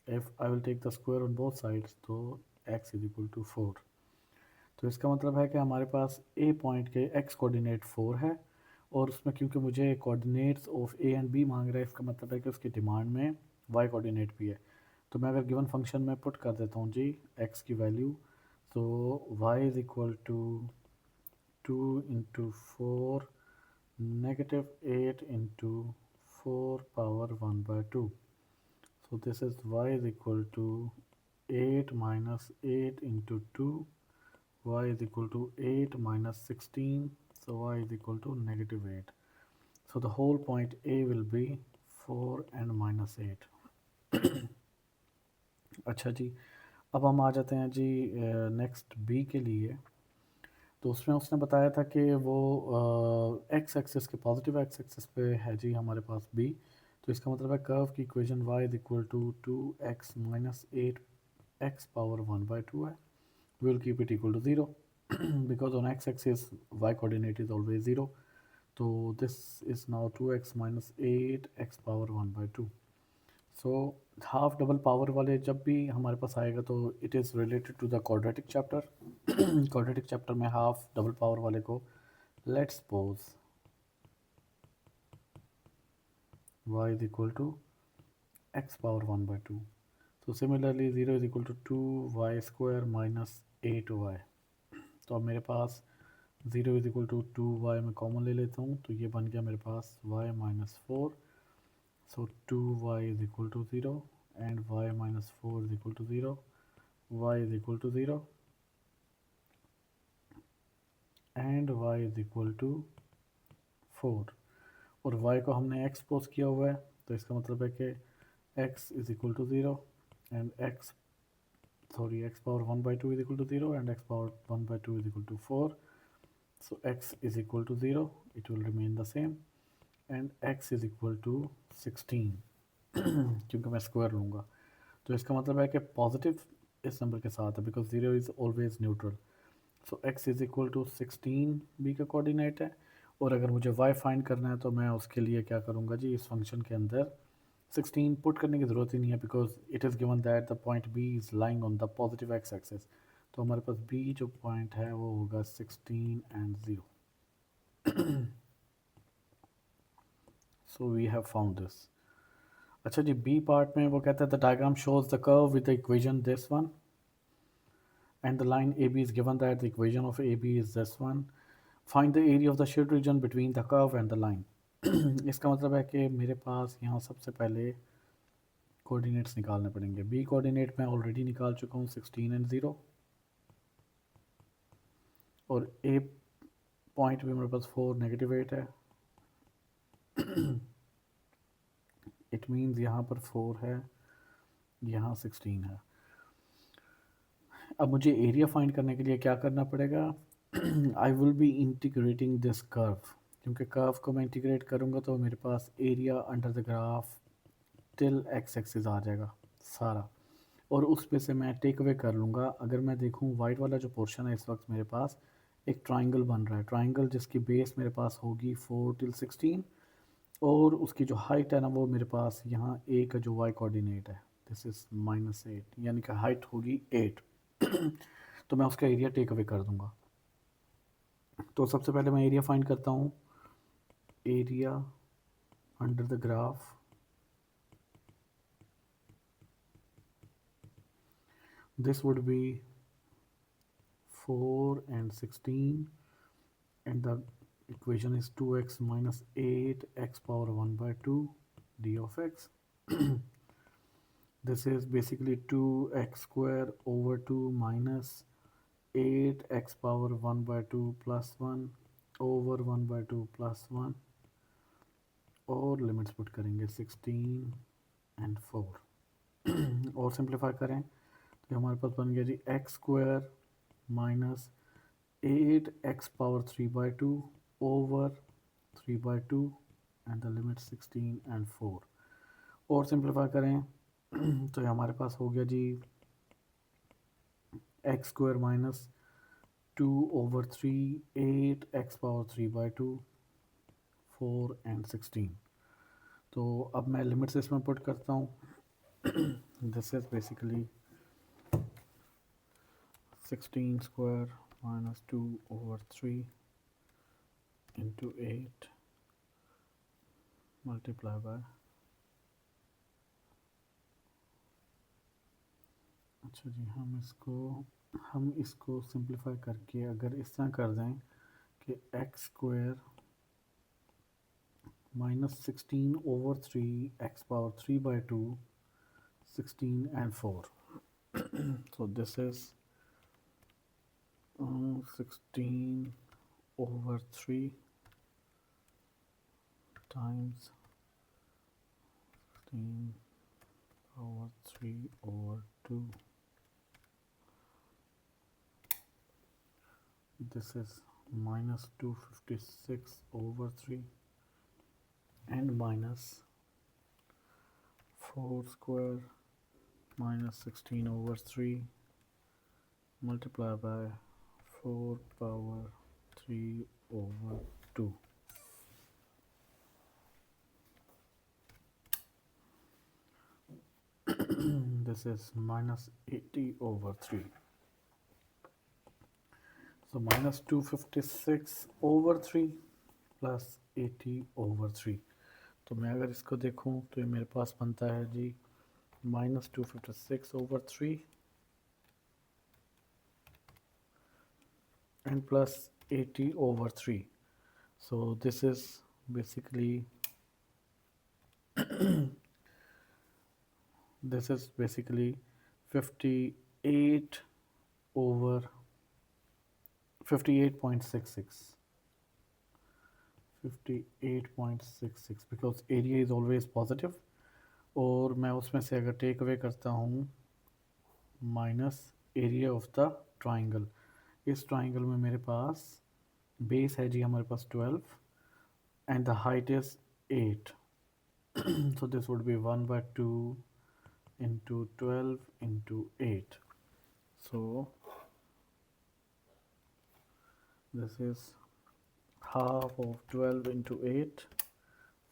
if I will take the square on both sides, तो x is equal to 4। तो इसका मतलब है कि हमारे पास a point के x coordinate 4 है, और उसमें क्योंकि मुझे coordinates of a and b मांग रहा है, इसका मतलब है कि उसकी डिमांड में y कोऑर्डिनेट भी है। तो मैं अगर गिवन फंक्शन में पुट कर देता हूँ जी x की वैल्यू, तो y is equal to 2 into 4 negative 8 into 4 power 1 by 2। So this is y is equal to 8 minus 8 into 2, y is equal to 8 minus 16, so y is equal to negative 8. So the whole point A will be 4 and minus 8. अच्छा जी, अब हम आ जाते हैं जी next B के लिए। तो उसमें उसने बताया था कि वो एक्स एक्सिस के पॉजिटिव एक्स एक्सिस पे है जी हमारे पास B। तो इसका मतलब है कर्व की equation y is equal to 2x minus 8x power 1 by 2 है। we will keep it equal to 0 because on x axis y coordinate is always 0। तो this is now 2x minus 8x power 1 by 2। So half double power वाले जब भी हमारे पास आएगा तो it is related to the quadratic chapter. Quadratic chapter में half double power वाले को let's suppose y is equal to x power 1 by 2। So similarly 0 is equal to 2y square minus 8y। तो अब मेरे पास 0 इज इक्वल टू 2y में common ले लेता हूँ, तो ये बन गया मेरे पास y minus 4। So 2y is equal to 0 and y minus 4 is equal to 0, y is equal to 0 and y is equal to 4। और y को हमने x पोज किया हुआ है, तो इसका मतलब है कि x is equal to 0 and x power 1 by 2 is equal to 0 and x power 1 by 2 is equal to 4। So x is equal to 0, it will remain the same, and x is equal to 16 क्योंकि मैं square लूँगा। तो इसका मतलब है कि positive इस number के साथ है because 0 is always neutral. So x is equal to 16 b का कोऑर्डिनेट है, और अगर मुझे y फाइंड करना है तो मैं उसके लिए क्या करूँगा जी, इस फंक्शन के अंदर 16 पुट करने की ज़रूरत ही नहीं है because it is given that the point b is lying on the positive x axis. तो हमारे पास b जो पॉइंट है वो होगा 16 एंड 0। So we have found this. अच्छा जी, बी पार्ट में वो कहता है the diagram shows the curve with the equation this one and the line A B is given that the equation of A B is this one. Find the area of the shade region between the curve and the line. इसका मतलब है कि मेरे पास यहाँ सबसे पहले coordinates निकालने पड़ेंगे। बी कोऑर्डिनेट मैं ऑलरेडी निकाल चुका हूँ 16 एंड 0, और ए पॉइंट भी मेरे पास 4 नेगेटिव 8 है। इट मीन्स यहाँ पर 4 है, यहाँ 16 है। अब मुझे एरिया फाइंड करने के लिए क्या करना पड़ेगा, I will be integrating this curve, क्योंकि कर्व को मैं इंटीग्रेट करूँगा तो मेरे पास area under the graph till X axis आ जाएगा सारा, और उस पे से मैं टेक अवे कर लूँगा। अगर मैं देखूँ वाइट वाला जो पोर्शन है इस वक्त मेरे पास एक ट्राइंगल बन रहा है, ट्राइंगल जिसकी बेस मेरे पास होगी 4 till 16, और उसकी जो हाइट है ना वो मेरे पास यहाँ ए का जो वाई कोऑर्डिनेट है दिस इज़ -8, यानी कि हाइट होगी 8। तो मैं उसका एरिया टेक अवे कर दूंगा। तो सबसे पहले मैं एरिया फाइंड करता हूँ, area under the graph. this would be 4 and 16, and the equation is 2x minus 8 x power 1 by 2 d of x. This is basically 2x square over 2 minus 8x power 1 by 2 plus 1 over 1 by 2 plus 1, और limits put करेंगे 16 and 4 और simplify करें तो हमारे पास बन गया जी X square minus 8x power 3 by 2 over 3 by 2 and the limit 16 and 4, और सिंप्लीफाई करें तो ये हमारे पास हो गया जी X square minus 2 over 3 8x power 3 by 2 4 and 16. तो अब मैं लिमिट्स इसमें पुट करता हूँ. This is basically 16 square minus 2 over 3 into 8 multiply by, अच्छा जी हम इसको सिंप्लीफाई करके अगर इस तरह कर दें कि x square minus 16 over 3 x power 3 by 2 16 and 4. So this is 16 over 3 times 16 over 3 over 2. This is minus 256 over 3 and minus 4 square minus 16 over 3 multiply by 4 power 3 over 2. This is minus 80 over 3. So minus 256 over 3 plus 80 over 3. तो मैं अगर इसको देखूं तो ये मेरे पास बनता है जी minus 256 over 3 and plus 80 over 3. So this is basically this is basically 58 over 58.66. 58.66 because area is always positive, और मैं उसमें से अगर टेक अवे करता हूँ minus area of the triangle, इस ट्राइंगल में मेरे पास बेस है जी हमारे पास 12 and the height is 8. So this would be 1 by 2 into 12 into 8. So this is half of 12 into 8,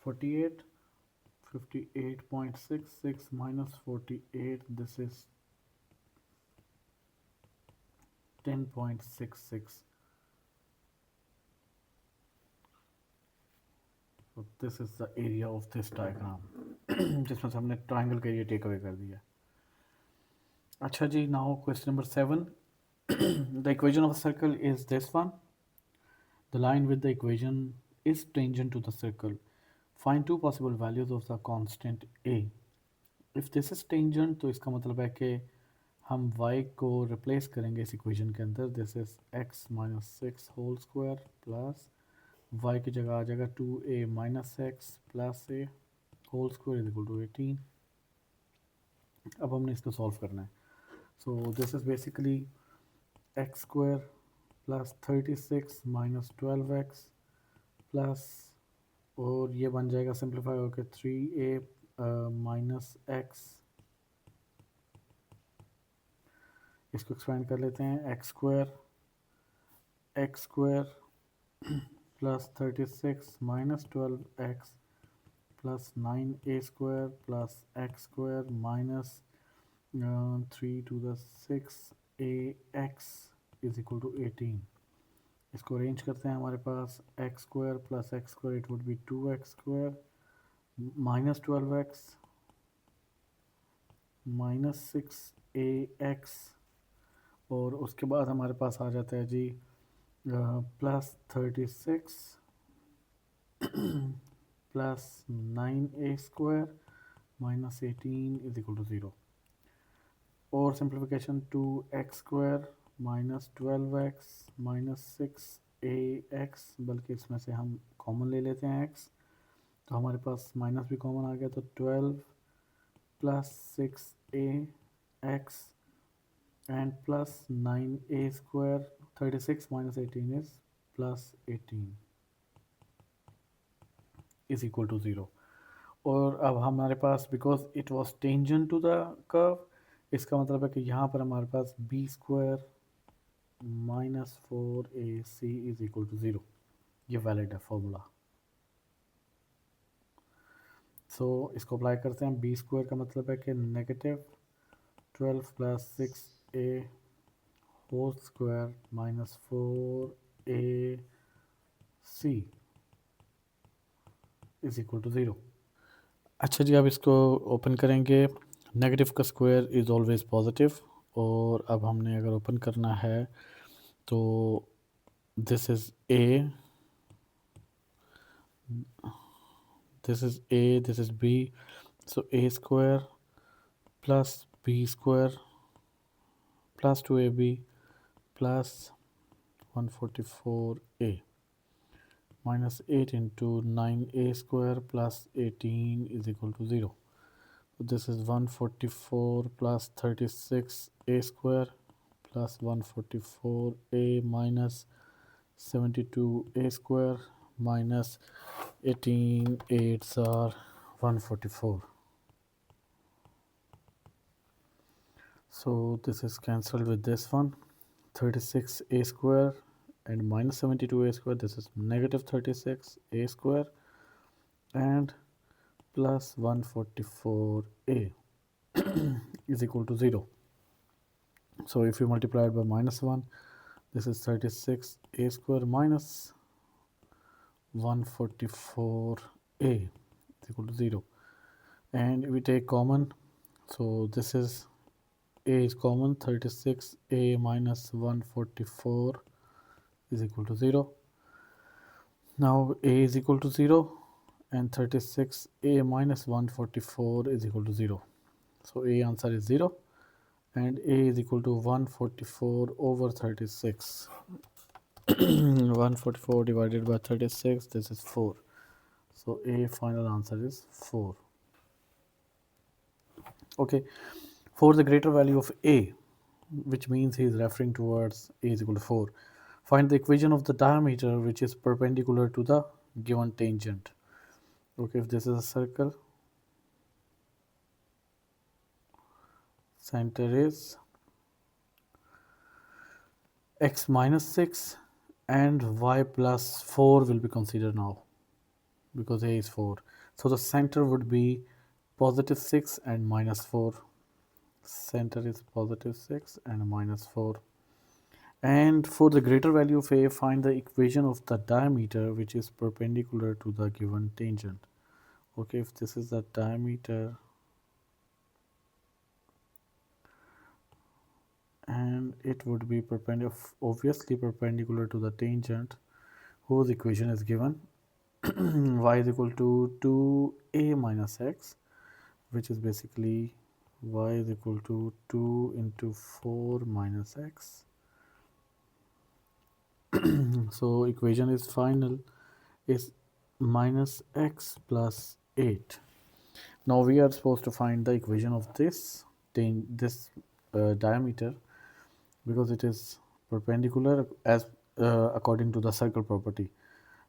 48. 58.66 minus 48, this is 10.66. So this is the area of this diagram. जिसमें से हमने triangle का area take away कर दिया. अच्छा जी, now question number 7. The equation of a circle is this one. The line with the equation is tangent to the circle. Find two possible values of the constant a. If this is tangent तो इसका मतलब है कि हम y को replace करेंगे इस equation के अंदर. This is x minus 6 whole square plus y की जगह आ जाएगा 2a माइनस X plus a whole square is equal to 18. अब हमने इसको सॉल्व करना है. So this is basically X square plus 36 minus 12x plus, और ये बन जाएगा सिंप्लीफाई होकर 3a माइनस एक्स. इसको एक्सपेंड कर लेते हैं. X square plus 36 minus 12x plus 9a square plus X square minus 3 to the 6ax is equal to 18. इसको अरेंज करते हैं. हमारे पास X square plus X square it would be 2x square minus 12x minus 6 A X, और उसके बाद हमारे पास आ जाता है जी +36 प्लस 9a² -18 = 0, और सिंप्लीफिकेशन 2x² -12x -6ax, बल्कि इसमें से हम कॉमन ले लेते हैं x, तो हमारे पास माइनस भी कॉमन आ गया, तो 12 plus 6ax and plus 9a². 36 minus 18 is plus 18 is equal to 0. और अब हमारे पास because it was tangent to the curve, इसका मतलब है कि यहाँ पर हमारे पास b² -4ac is equal to 0, ये वैलिड है फॉर्मूला। सो इसको अप्लाई करते हैं। b² का मतलब है कि -12 plus 6a whole square -4ac is equal to 0। अच्छा जी, अब इसको ओपन करेंगे। नेगेटिव का स्क्वायर इज़ ऑलवेज पॉजिटिव, और अब हमने अगर ओपन करना है तो this is a, this is a, this is b, so a² plus b² plus 2ab plus 144a minus 8 into 9a² plus 18 is equal to 0. So this is 144 plus 36a² plus 144a minus 72a² minus 18, 8s are 144. So this is cancelled with this one, 36a² and minus 72a², this is negative 36a² and plus 144a is equal to 0. So if you multiply it by -1, this is 36a² minus 144a is equal to 0. And we take common, so this is a is common, 36a minus 144 is equal to 0. Now a is equal to 0 and 36a minus 144 is equal to 0. So a answer is 0 and a is equal to 144 over 36. 144 divided by 36, this is 4. So a final answer is 4. Okay, for the greater value of a, which means he is referring towards a is equal to 4, find the equation of the diameter which is perpendicular to the given tangent. Okay, if this is a circle, center is x minus 6 and y plus 4 will be considered now because a is 4. So the center would be positive 6 and minus 4. Center is positive 6 and minus 4. And for the greater value of a, find the equation of the diameter which is perpendicular to the given tangent. Okay, if this is the diameter and it would be perpendicular, obviously perpendicular to the tangent, whose equation is given y is equal to 2a minus x, which is basically y is equal to 2 into 4 minus x. So equation is final is minus x plus 8. Now we are supposed to find the equation of this diameter because it is perpendicular as according to the circle property.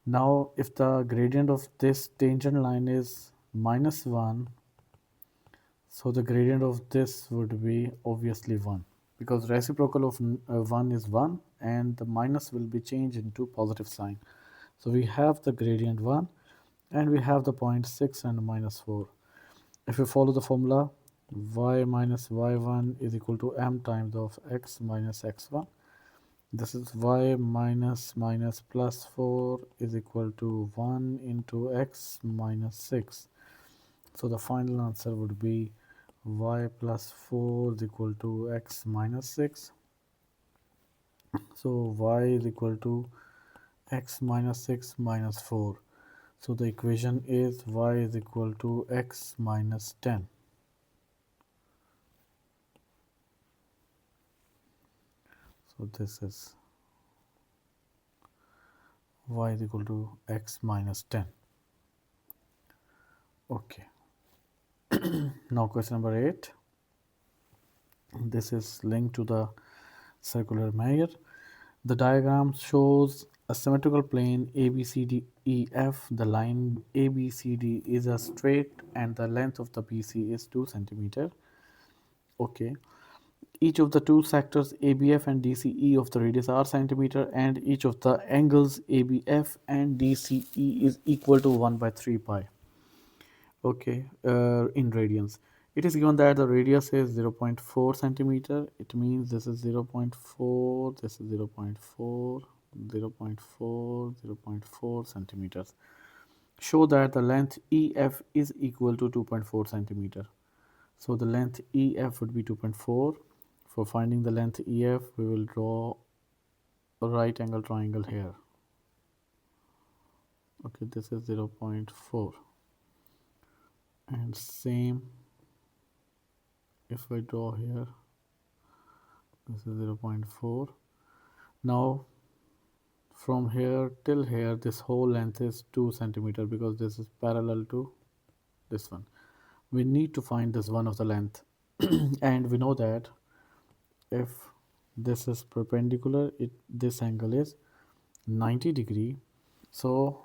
Now if the gradient of this tangent line is -1, so the gradient of this would be obviously 1 because reciprocal of 1 is 1 and the minus will be changed into positive sign. So we have the gradient 1 and we have the point 6 and -4. If you follow the formula, y minus y1 is equal to m times of x minus x1. This is y minus minus plus 4 is equal to 1 into x minus 6. So the final answer would be y plus 4 is equal to x minus 6. So y is equal to x minus 6 minus 4. So the equation is y is equal to x minus 10. So this is y is equal to x minus 10. Okay. Now question number 8. This is linked to the circular measure. The diagram shows a symmetrical plane ABCDEF. The line ABCD is a straight and the length of the BC is 2 centimeter. Okay. Each of the two sectors ABF and DCE of the radius are centimeter, and each of the angles ABF and DCE is equal to 1 by 3 pi. Okay, in radians. It is given that the radius is 0.4 centimeter. It means this is 0.4, this is 0.4, 0.4, 0.4 centimeters. Show that the length EF is equal to 2.4 centimeter. So the length EF would be 2.4. For finding the length EF, we will draw a right angle triangle here. Okay, this is 0.4. And same if I draw here, this is 0.4. Now from here till here, this whole length is 2 centimeter because this is parallel to this one. We need to find this one of the length and we know that if this is perpendicular, this angle is 90 degree. So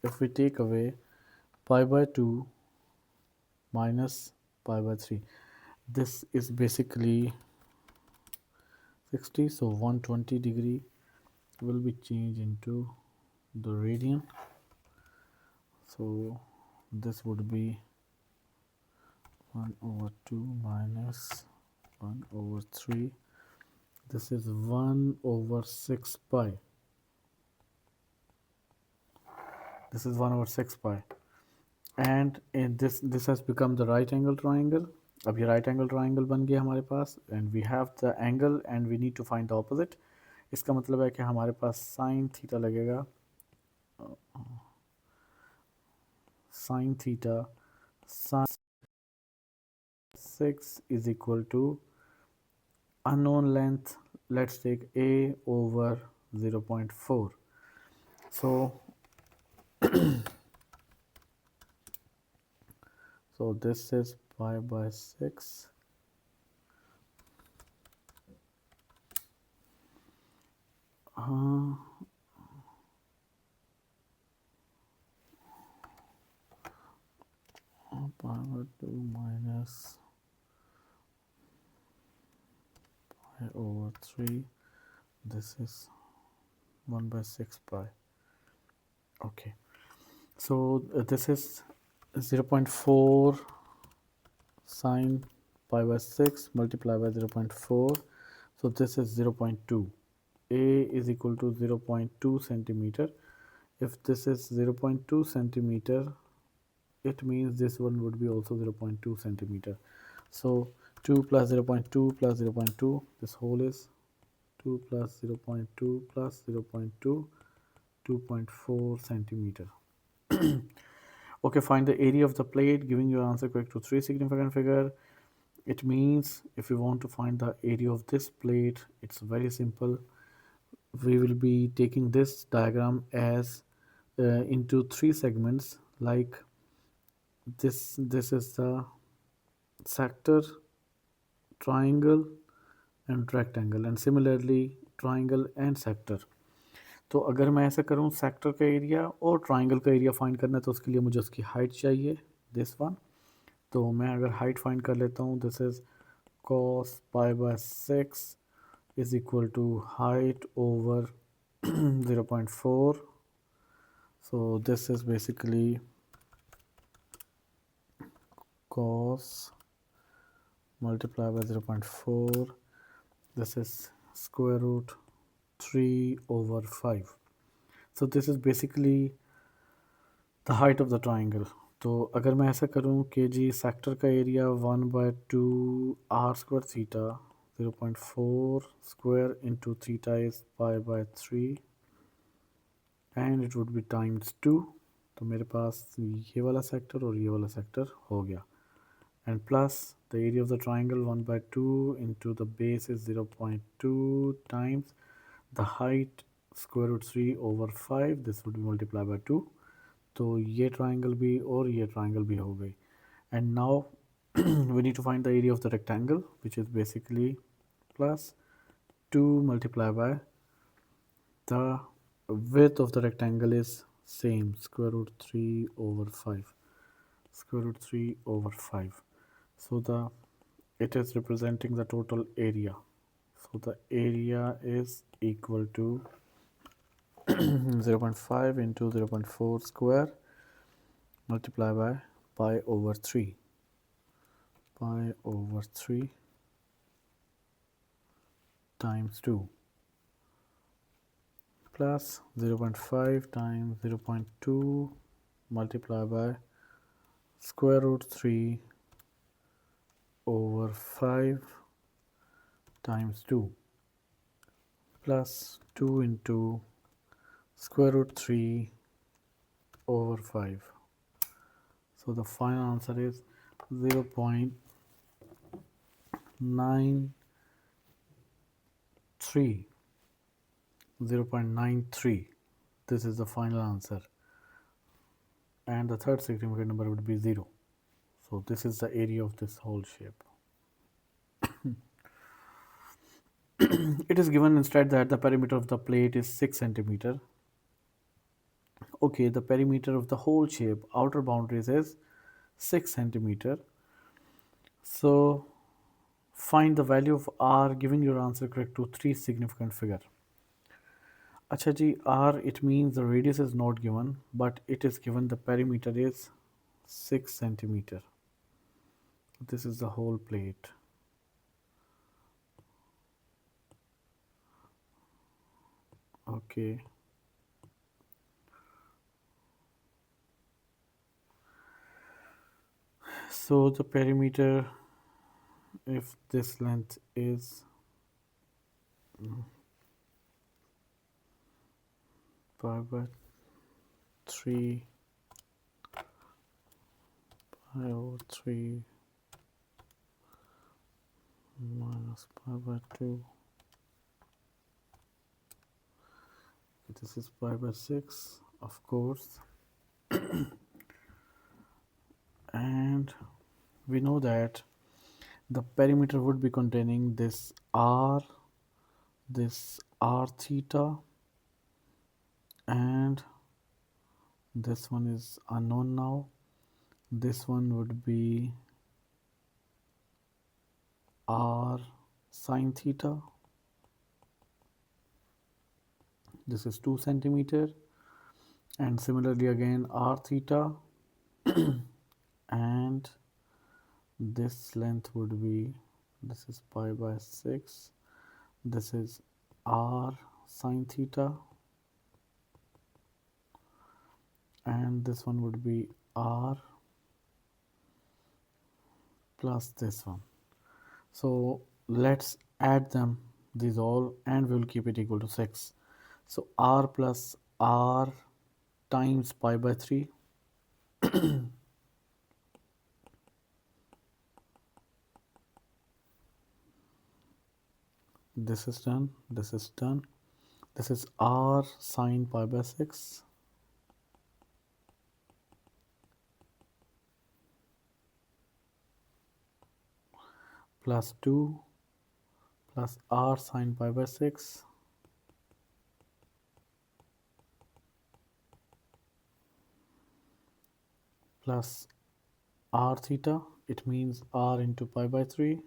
if we take away pi by 2 minus pi by 3, this is basically 60. So 120 degree will be changed into the radian. So this would be 1 over 2 minus 1 over 3. This is 1 over 6 pi. This is 1 over 6 pi. And in this has become the right angle triangle. अब ये right angle triangle बन गया हमारे पास, and we have the angle and we need to find the opposite. इसका मतलब है कि हमारे पास sin थीटा लगेगा, sin theta sin 6 is equal to unknown length. Let's take a over 0.4. So so this is pi by 6 pi by 2 minus pi over 3. This is 1 by 6 pi. Okay, so this is 0.4 sine pi by 6 multiplied by 0.4. So this is 0.2. A is equal to 0.2 centimeter. If this is 0.2 centimeter, it means this one would be also 0.2 centimeter. So 2 plus 0.2 plus 0.2, this whole is 2 plus 0.2 plus 0.2, 2.4 centimeter. Okay, find the area of the plate, giving your answer correct to 3 significant figure. It means if you want to find the area of this plate, it's very simple. We will be taking this diagram as into 3 segments, like this is the sector, triangle and rectangle, and similarly triangle and sector. तो अगर मैं ऐसा करूँ sector का area और triangle का area find करना है तो उसके लिए मुझे उसकी हाइट चाहिए, दिस वन. तो मैं अगर हाइट फाइंड कर लेता हूँ, this is cos pi by 6 is equal to height over 0.4. So this is basically cos multiplied by 0.4. This is square root 3 over 5. So this is basically the height of the triangle. तो अगर मैं ऐसा करूं कि जी sector का area 1/2 r² theta 0.4 square into theta is π/3 and it would be times 2। तो मेरे पास ये वाला सेक्टर और ये वाला सेक्टर हो गया and plus the area of the triangle 1/2 into the base is 0.2 times the height √3/5 this would B multiply by 2। तो ये ट्राइंगल भी और ये ट्राइंगल भी हो गई and now we need to find the area of the rectangle which is basically plus 2 multiplied by the width of the rectangle is same √3/5 √3/5 so the it is representing the total area so the area is equal to 0.5 into 0.4 square multiplied by pi/3 pi/3 times 2 plus 0.5 times 0.2 multiplied by square root 3/5 times 2 plus 2 into square root 3/5. So the final answer is 0.93. 0.93. This is the final answer. And the third significant number would be 0. So this is the area of this whole shape. It is given instead that the perimeter of the plate is 6 centimeter. Okay, the perimeter of the whole shape, outer boundaries is 6 centimeter. So find the value of r, giving your answer correct to 3 significant figure. Acha ji, r, it means the radius is not given, but it is given the perimeter is 6 centimeter. This is the whole plate. Okay. So the perimeter, if this length is π/3 pi/3 minus π/2. This is π/6, of course. And we know that the perimeter would be containing this r theta, and this one is unknown now. This one would be r sine theta. This is 2 centimeter, and similarly again r theta, and this length would be, this is π/6, this is r sine theta, and this one would be r plus this one. So let's add them, these all, and we will keep it equal to 6. So r plus r times π/3 this is done, this is done. This is r sine π/6 plus 2 plus r sine π/6 plus r theta, it means r into π/3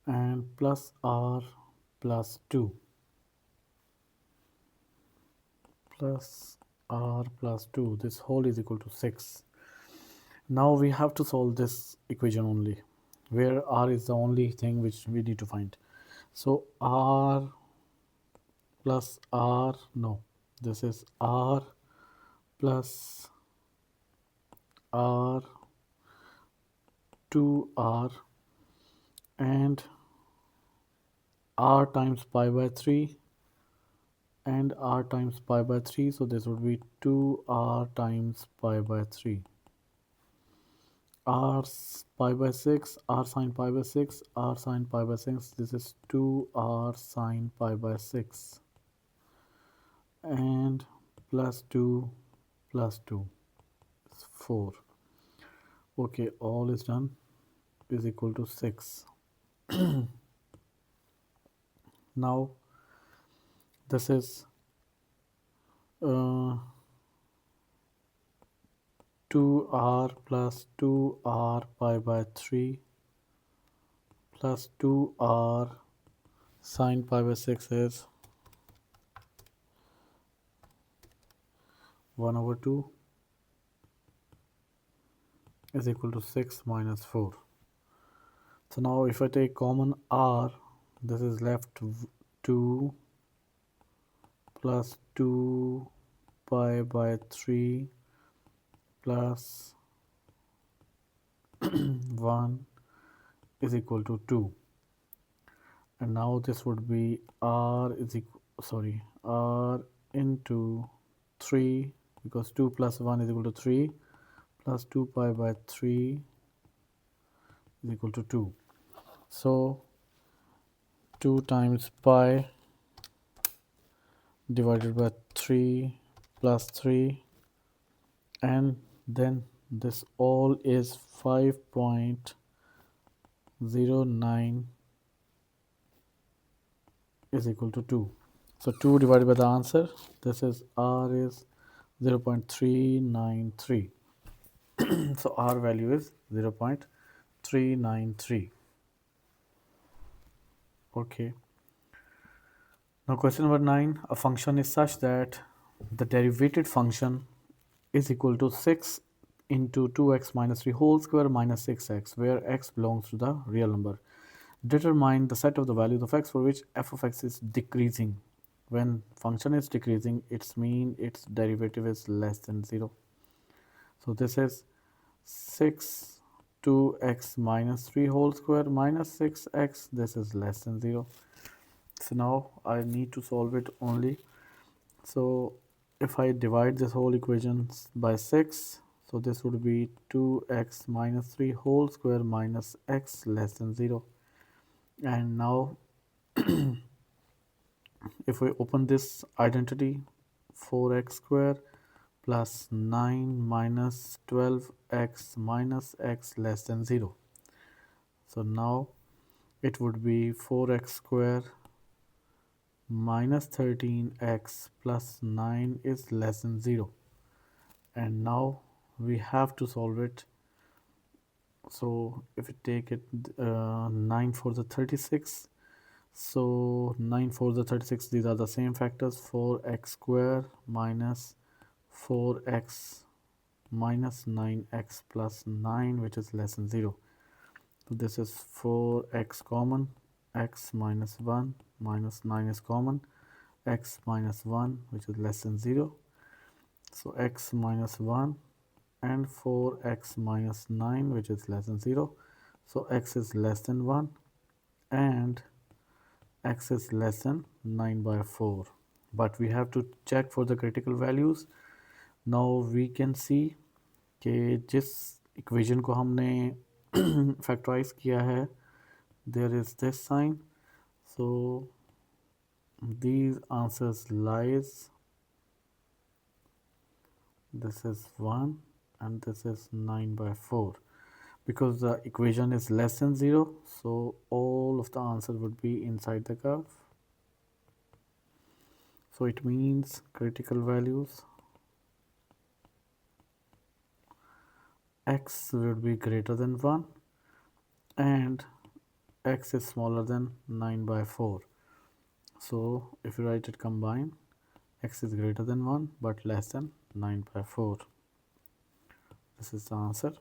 and plus r plus 2 plus r plus 2, this whole is equal to 6. Now we have to solve this equation only, where r is the only thing which we need to find. So r plus r, no, this is r plus r 2r and r times pi by 3 and r times pi by 3, so this would be 2r times pi by 3, r pi by 6, r sine pi by 6, r sine pi by 6, this is 2r sine pi by 6 and plus 2 plus 2 is 4. Okay, all is done, is equal to 6. Now this is 2r plus 2r pi by 3 plus 2r sine pi by 6 is 1 over 2 is equal to 6 minus 4. So now if I take common r, this is left 2 plus 2 pi by 3 plus 1 is equal to 2. And now this would be r is equal, sorry, r into 3, because 2 plus 1 is equal to 3 plus 2 pi by 3 is equal to 2. So 2 times pi divided by 3 plus 3, and then this all is 5.09 is equal to 2. So 2 divided by the answer, this is r is 0.393. So r value is 0.393. Okay. Now question number 9, a function is such that the derivative function is equal to 6 into 2x minus 3 whole square minus 6x, where x belongs to the real number. Determine the set of the values of x for which f of x is decreasing. When function is decreasing, it means its derivative is less than 0. So this is 6 2x minus 3 whole square minus 6x, this is less than 0. So now I need to solve it only. So if I divide this whole equation by 6, so this would be 2x minus 3 whole square minus x less than 0. And now if we open this identity, 4x square plus 9 minus 12x minus x less than 0. So now it would be 4x square minus 13x plus 9 is less than 0. And now we have to solve it. So if we take it 9 for the 36, so 9 for the 36, these are the same factors, 4x square minus 4x minus 9x plus 9, which is less than 0. So this is 4x common, x minus 1 minus 9 is common, x minus 1, which is less than 0. So x minus 1 and 4x minus 9, which is less than 0. So x is less than 1 and x is less than 9 by 4. But we have to check for the critical values. Now we can see कि जिस equation को हमने factorise किया है, there is this sign, so these answers lies, this is 1 and this is 9 by 4. Because the equation is less than 0, so all of the answer would be inside the curve. So it means critical values x would be greater than 1 and x is smaller than 9 by 4. So if you write it combined, x is greater than 1 but less than 9 by 4. This is the answer.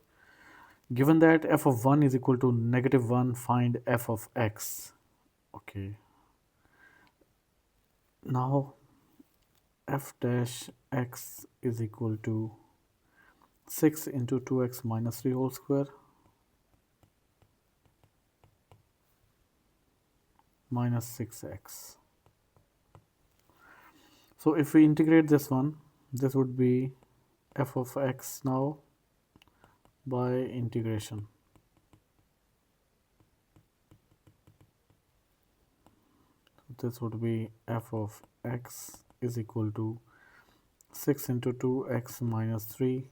Given that f of 1 is equal to negative 1, find f of x. Okay, Now f dash x is equal to 6 into 2x minus 3 whole square minus 6x. So if we integrate this one, this would be f of x now by integration. This would be f of x is equal to 6 into 2x minus 3.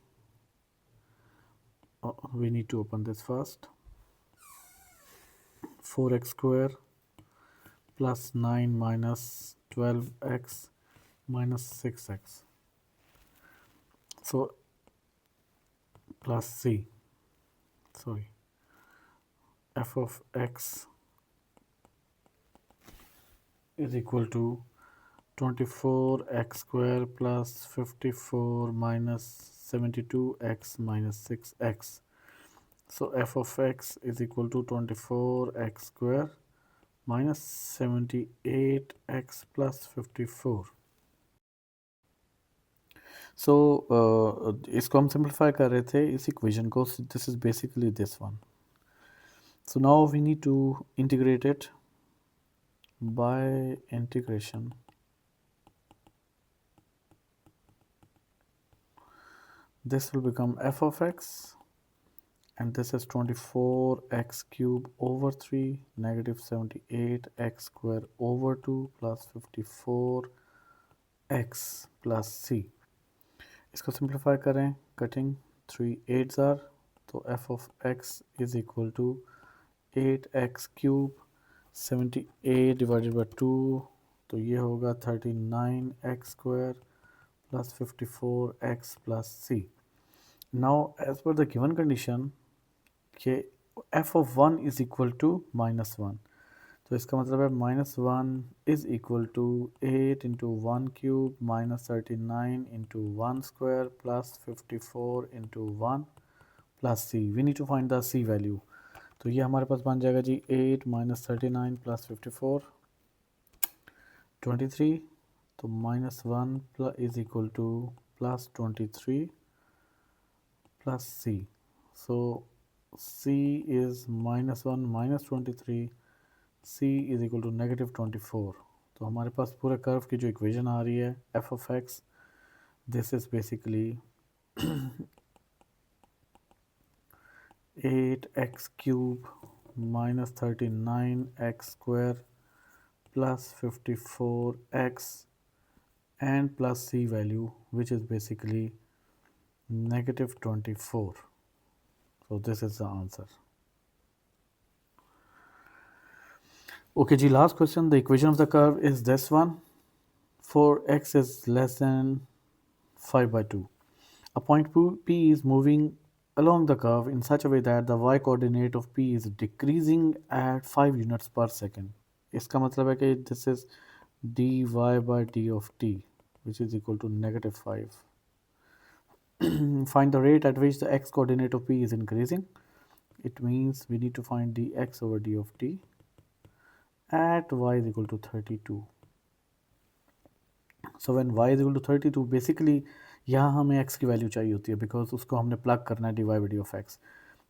We need to open this first. 4x square plus 9 minus 12x minus 6x. So plus c. Sorry. F of x is equal to 24x square plus 54 minus 72x minus 6x. So f of x is equal to 24x square minus 78x plus 54. So इसको हम simplify कर रहे थे इस equation को. This is basically this one. So now we need to integrate it by integration. This will become f of x, and this is 24x cube over 3 negative 78x square over 2 plus 54x plus c. इसको simplify करें, cutting 3 8s are, तो f of x is equal to 8x cube 78 divided by 2, तो ये होगा 39x square plus 54x plus c. Now as per the given condition कि f of 1 is equal to minus 1, तो इसका मतलब है minus 1 is equal to 8 into 1 cube minus 39 into 1 square plus 54 into 1 plus c. We need to find the c value. तो ये हमारे पास बन जाएगा जी 8 minus 39 plus 54 23, तो minus 1 is equal to plus 23 plus c. So c is minus 1 minus 23, c is equal to negative 24. तो हमारे पास पूरे कर्व की जो इक्वेशन आ रही है f of x, this is basically 8x cube minus 39x square plus 54x and plus c value, which is basically negative 24. So this is the answer. Okay ji, last question. The equation of the curve is this one. For x is less than 5 by 2. A point P is moving along the curve in such a way that the y coordinate of P is decreasing at 5 units per second. इसका मतलब है कि this is dy by d of t, which is equal to negative 5. Find the rate at which the x coordinate of P is increasing. It means we need to find dx over d of t at y is equal to 32. So when y is equal to 32, basically यहाँ हमें x की value चाहिए होती है because उसको हमने plug करना है D Y D of X.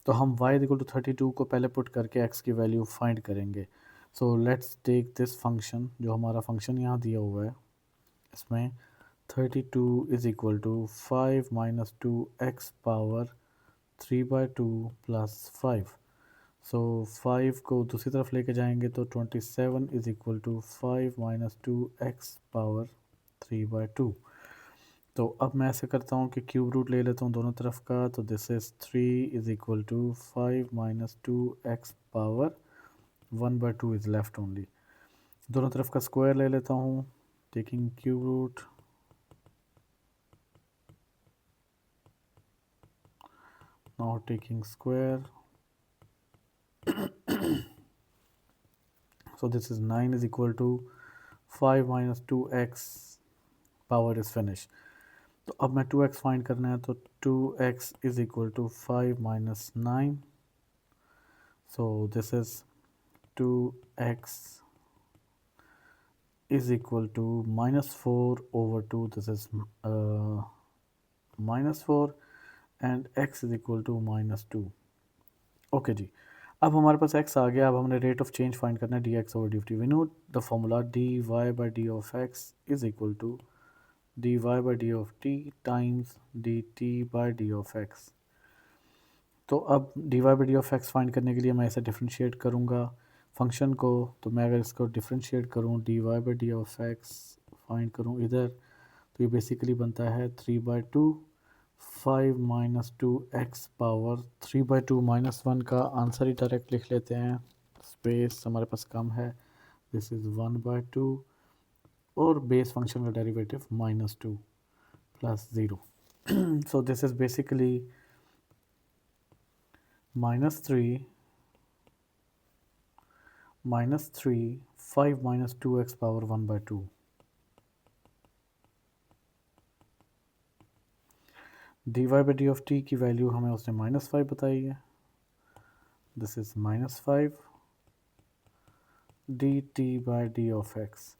तो हम y इज इक्वल टू 32 को पहले पुट करके x की वैल्यू फाइंड करेंगे. So let's take this function, जो हमारा फंक्शन यहाँ दिया हुआ है, इसमें 32 is equal to 5 minus 2x power 3/2 plus 5. So 5 को दूसरी तरफ लेके जाएंगे तो 27 is equal to 5 minus 2x power 3/2. तो अब मैं ऐसे करता हूँ कि क्यूब रूट ले लेता हूँ दोनों तरफ का, तो this is 3 is equal to 5 minus 2x power 1/2 is left only. दोनों तरफ का स्क्वायर ले लेता हूँ, taking cube root. Now taking square. So this is 9 is equal to 5 minus 2x power is finish. तो अब मैं 2x फाइंड करना है, तो 2x is equal to 5 minus 9. So this is 2x is equal to -4/2. This is -4 and x is equal to -2. Okay जी, अब हमारे पास x आ गया। अब हमने रेट ऑफ चेंज फाइंड करना है dx/dt। We know the formula dy/d of x is equal to dy/d of t times dt/d of x। तो अब dy/d ऑफ x फाइंड करने के लिए मैं इसे डिफ्रेंशिएट करूँगा फंक्शन को। तो मैं अगर इसको डिफ्रेंशिएट करूँ dy/d ऑफ x फाइंड करूँ इधर, तो ये बेसिकली बनता है 3/2 5 माइनस 2x पावर 3/2 -1 का आंसर ही डायरेक्ट लिख लेते हैं। स्पेस हमारे पास कम है, दिस इज़ 1/2 और बेस फंक्शन का derivative -2 plus 0। So this is basically -3 5 minus 2x power 1/2। dy/d of t की वैल्यू हमें उसने -5 बताई है, this is -5 dt/d of x।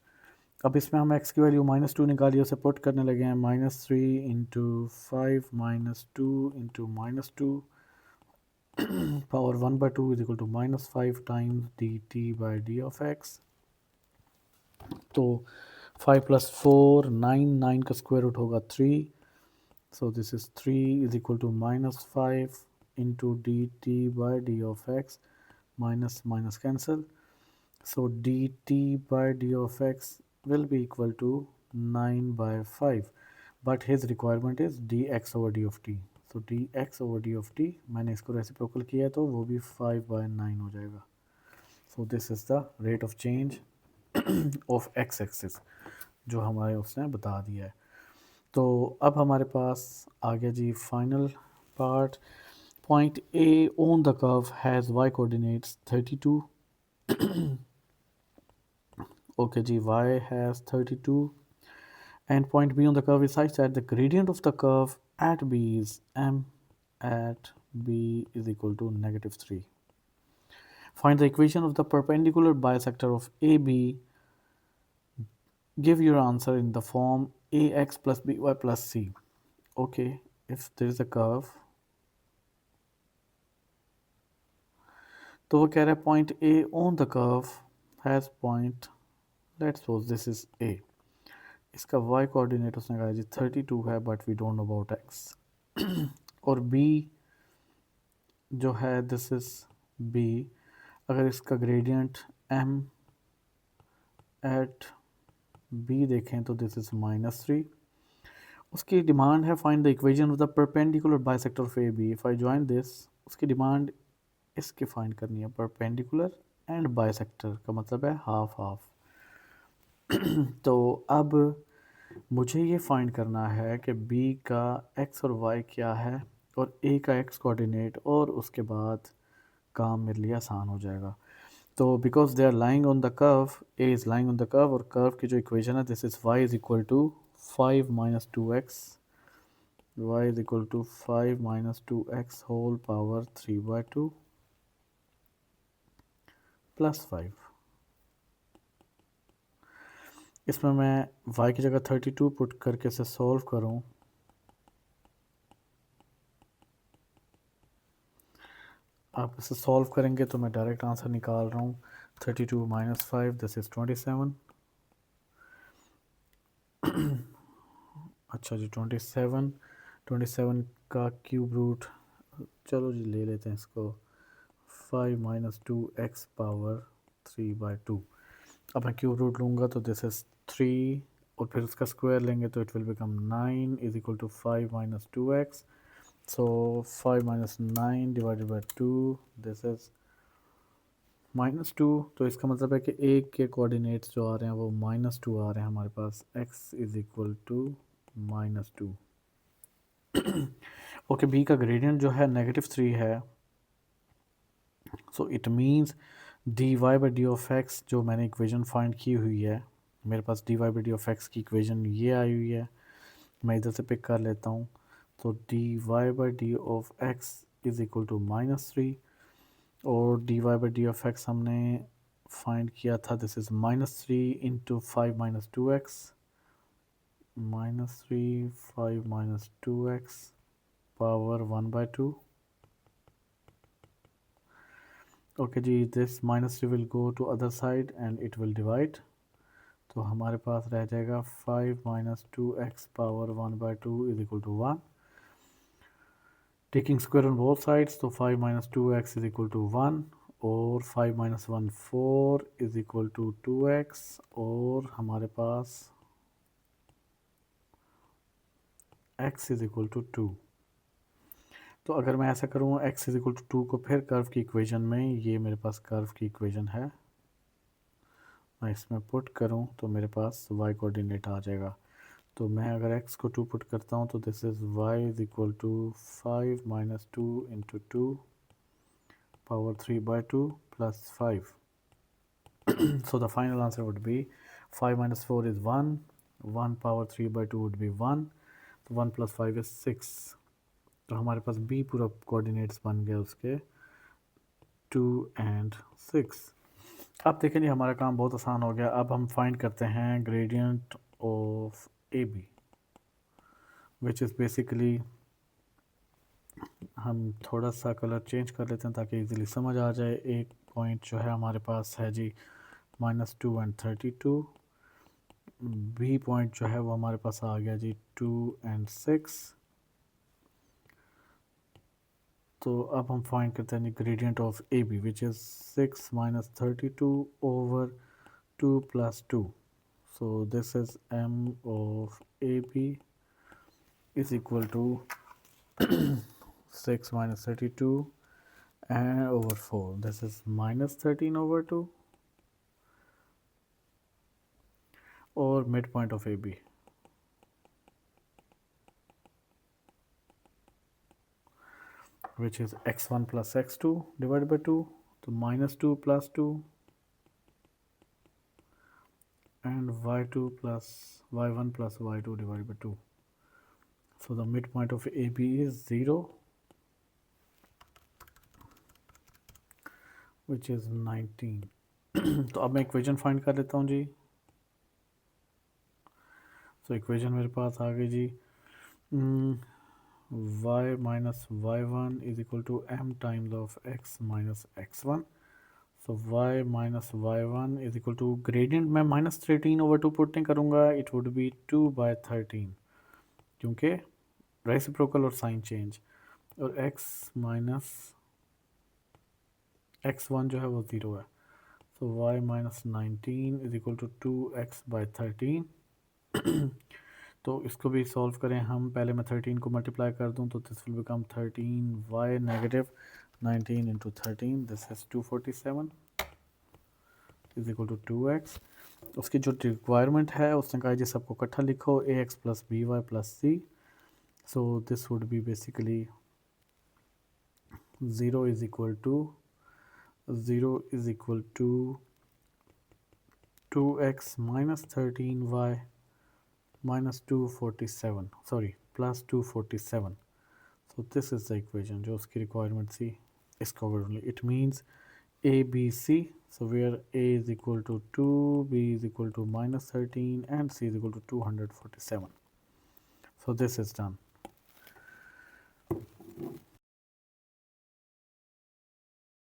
अब इसमें हम x की वैल्यू -2 निकाली, उसे पुट करने लगे हैं। -3 into 5 -2 into -2 power 1/2 is equal to -5 times dt/d of x। तो 5 + 4 9, 9 का स्क्वायर रूट होगा 3। So this is 3 is equal to -5 into dt/d of x। Minus minus cancel, so dt/d of x will be equal to 9/5, but his requirement is dx/d of t। so dx/d of t मैंने इसको reciprocal किया है तो वो भी 5/9 हो जाएगा। so this is the rate of change of x axis जो हमारे उसने बता दिया है। तो अब हमारे पास आ गया जी final part. Point A on the curve has y coordinates 32। okay जी, y has 32 and point B on the curve is such that the gradient of the curve at B is m at B is equal to -3। Find the equation of the perpendicular bisector of AB। Give your answer in the form ax plus by plus c। okay, if there is a curve, तो वो कह रहा है point A on the curve has point, let's suppose this is A। इसका y coordinate उसने कहा जी 32 है, but we don't know about x। और b जो है दिस इज b, अगर इसका ग्रेडियंट m एट b देखें तो दिस इज -3। उसकी डिमांड है find the equation of the perpendicular bisector of A B. If I join this, उसकी डिमांड इसकी फाइंड करनी है, परपेंडिकुलर एंड बाइसेक्टर का मतलब है हाफ हाफ। तो अब मुझे ये फाइंड करना है कि b का x और y क्या है और a का x कोऑर्डिनेट, और उसके बाद काम मेरे लिए आसान हो जाएगा। तो because they are lying on the curve, a is lying on the curve, और कर्व की जो इक्वेशन है this is y is equal to 5 minus 2x, y is equal to 5 minus 2x whole power 3/2 plus 5। इसमें मैं y की जगह 32 put करके इसे सॉल्व करूं, आप इसे सॉल्व करेंगे तो मैं डायरेक्ट आंसर निकाल रहा हूँ। 32 माइनस 5 दिस इज़ 27। अच्छा जी, 27 का क्यूब रूट, चलो जी ले लेते हैं इसको, 5 माइनस 2x पावर 3/2। अब मैं क्यूब रूट लूँगा तो दिस इज़ 3, और फिर उसका स्क्वायर लेंगे तो it will become 9 is equal to 5 minus 2x। So 5 minus 9 divided by 2, this is -2। तो इसका मतलब है कि एक के कोऑर्डिनेट्स जो आ रहे हैं वो -2 आ रहे हैं हमारे पास। x is equal to -2। Okay, b का ग्रेडियंट जो है -3 है, so it means dy/d of x जो मैंने इक्वेशन फाइंड की हुई है, मेरे पास dy/d ऑफ x की इक्वेशन ये आई हुई है, मैं इधर से पिक कर लेता हूँ। तो dy/d of x is equal to -3, और dy/d ऑफ x हमने फाइंड किया था, this is -3 into 5 minus 2x, -3 5 minus 2x power 1/2. Okay जी, this -3 will go to other side and it will divide. तो हमारे पास रह जाएगा 5 minus 2x power 1/2 is equal to 1. Taking square on both sides, तो 5 minus 2x is equal to 1, और 5 minus 1 4 is equal to 2x, और हमारे पास x इज इक्वल टू 2. तो अगर मैं ऐसा करूँ x इज इक्वल टू 2 को फिर कर्व की इक्वेशन में, ये मेरे पास कर्व की इक्वेशन है, मैं इसमें पुट करूँ तो मेरे पास y कोऑर्डिनेट आ जाएगा. तो मैं अगर x को 2 पुट करता हूँ तो this is y is equal to 5 minus 2 into 2 power 3/2 plus 5. So the final answer would be 5 minus 4 is 1, 1 power 3/2 would be 1, तो 1 plus 5 is 6. तो हमारे पास b पूरा कोऑर्डिनेट्स बन गया उसके 2 and 6. अब देखें जी, हमारा काम बहुत आसान हो गया. अब हम फाइंड करते हैं gradient of A B, which is basically, हम थोड़ा सा कलर चेंज कर लेते हैं ताकि इजीली समझ आ जाए. एक पॉइंट जो है हमारे पास है जी -2 and 32. बी पॉइंट जो है वो हमारे पास आ गया जी 2 and 6. तो अब हम फाइंड करते हैं gradient of A B, which is 6 minus 32 over 2 plus 2. So this is m of AB is equal to 6 minus 32 and over 4. This is minus 13 over 2, or midpoint of AB, which is x1 plus x2 divided by 2. So minus 2 plus 2 and y2 plus y1 plus y2 divided by 2. So the midpoint of AB is 0, which is 19. तो अब मैं equation find कर लेता हूँ जी. तो equation मेरे पास आ गई जी, y minus y1 is equal to m times of x minus x1. So y minus y1 is equal to gradient में -13 over 2 पुट नहीं करूँगा, इट वुड बी 2/13, क्योंकि रेसिप्रोकल और साइन चेंज, और x माइनस x1 जो है वो 0 है. So y minus 19 is equal to 2x/13. तो इसको भी सॉल्व करें हम. पहले मैं 13 को मल्टीप्लाई कर दूं तो this will become 13y negative 19 into 13, this is 247 is equal to 2x. उसकी जो रिक्वायरमेंट है उसने कहा जी सबको इकट्ठा लिखो, ax plus B Y plus C. So this would be basically 0 is equal to 2x minus 13y minus 247, sorry, plus 247. So this is the equation जो उसकी requirement थी इसको accordingly. It means a b c, so where a is equal to 2, b is equal to minus 13 and c is equal to 247. So this is done.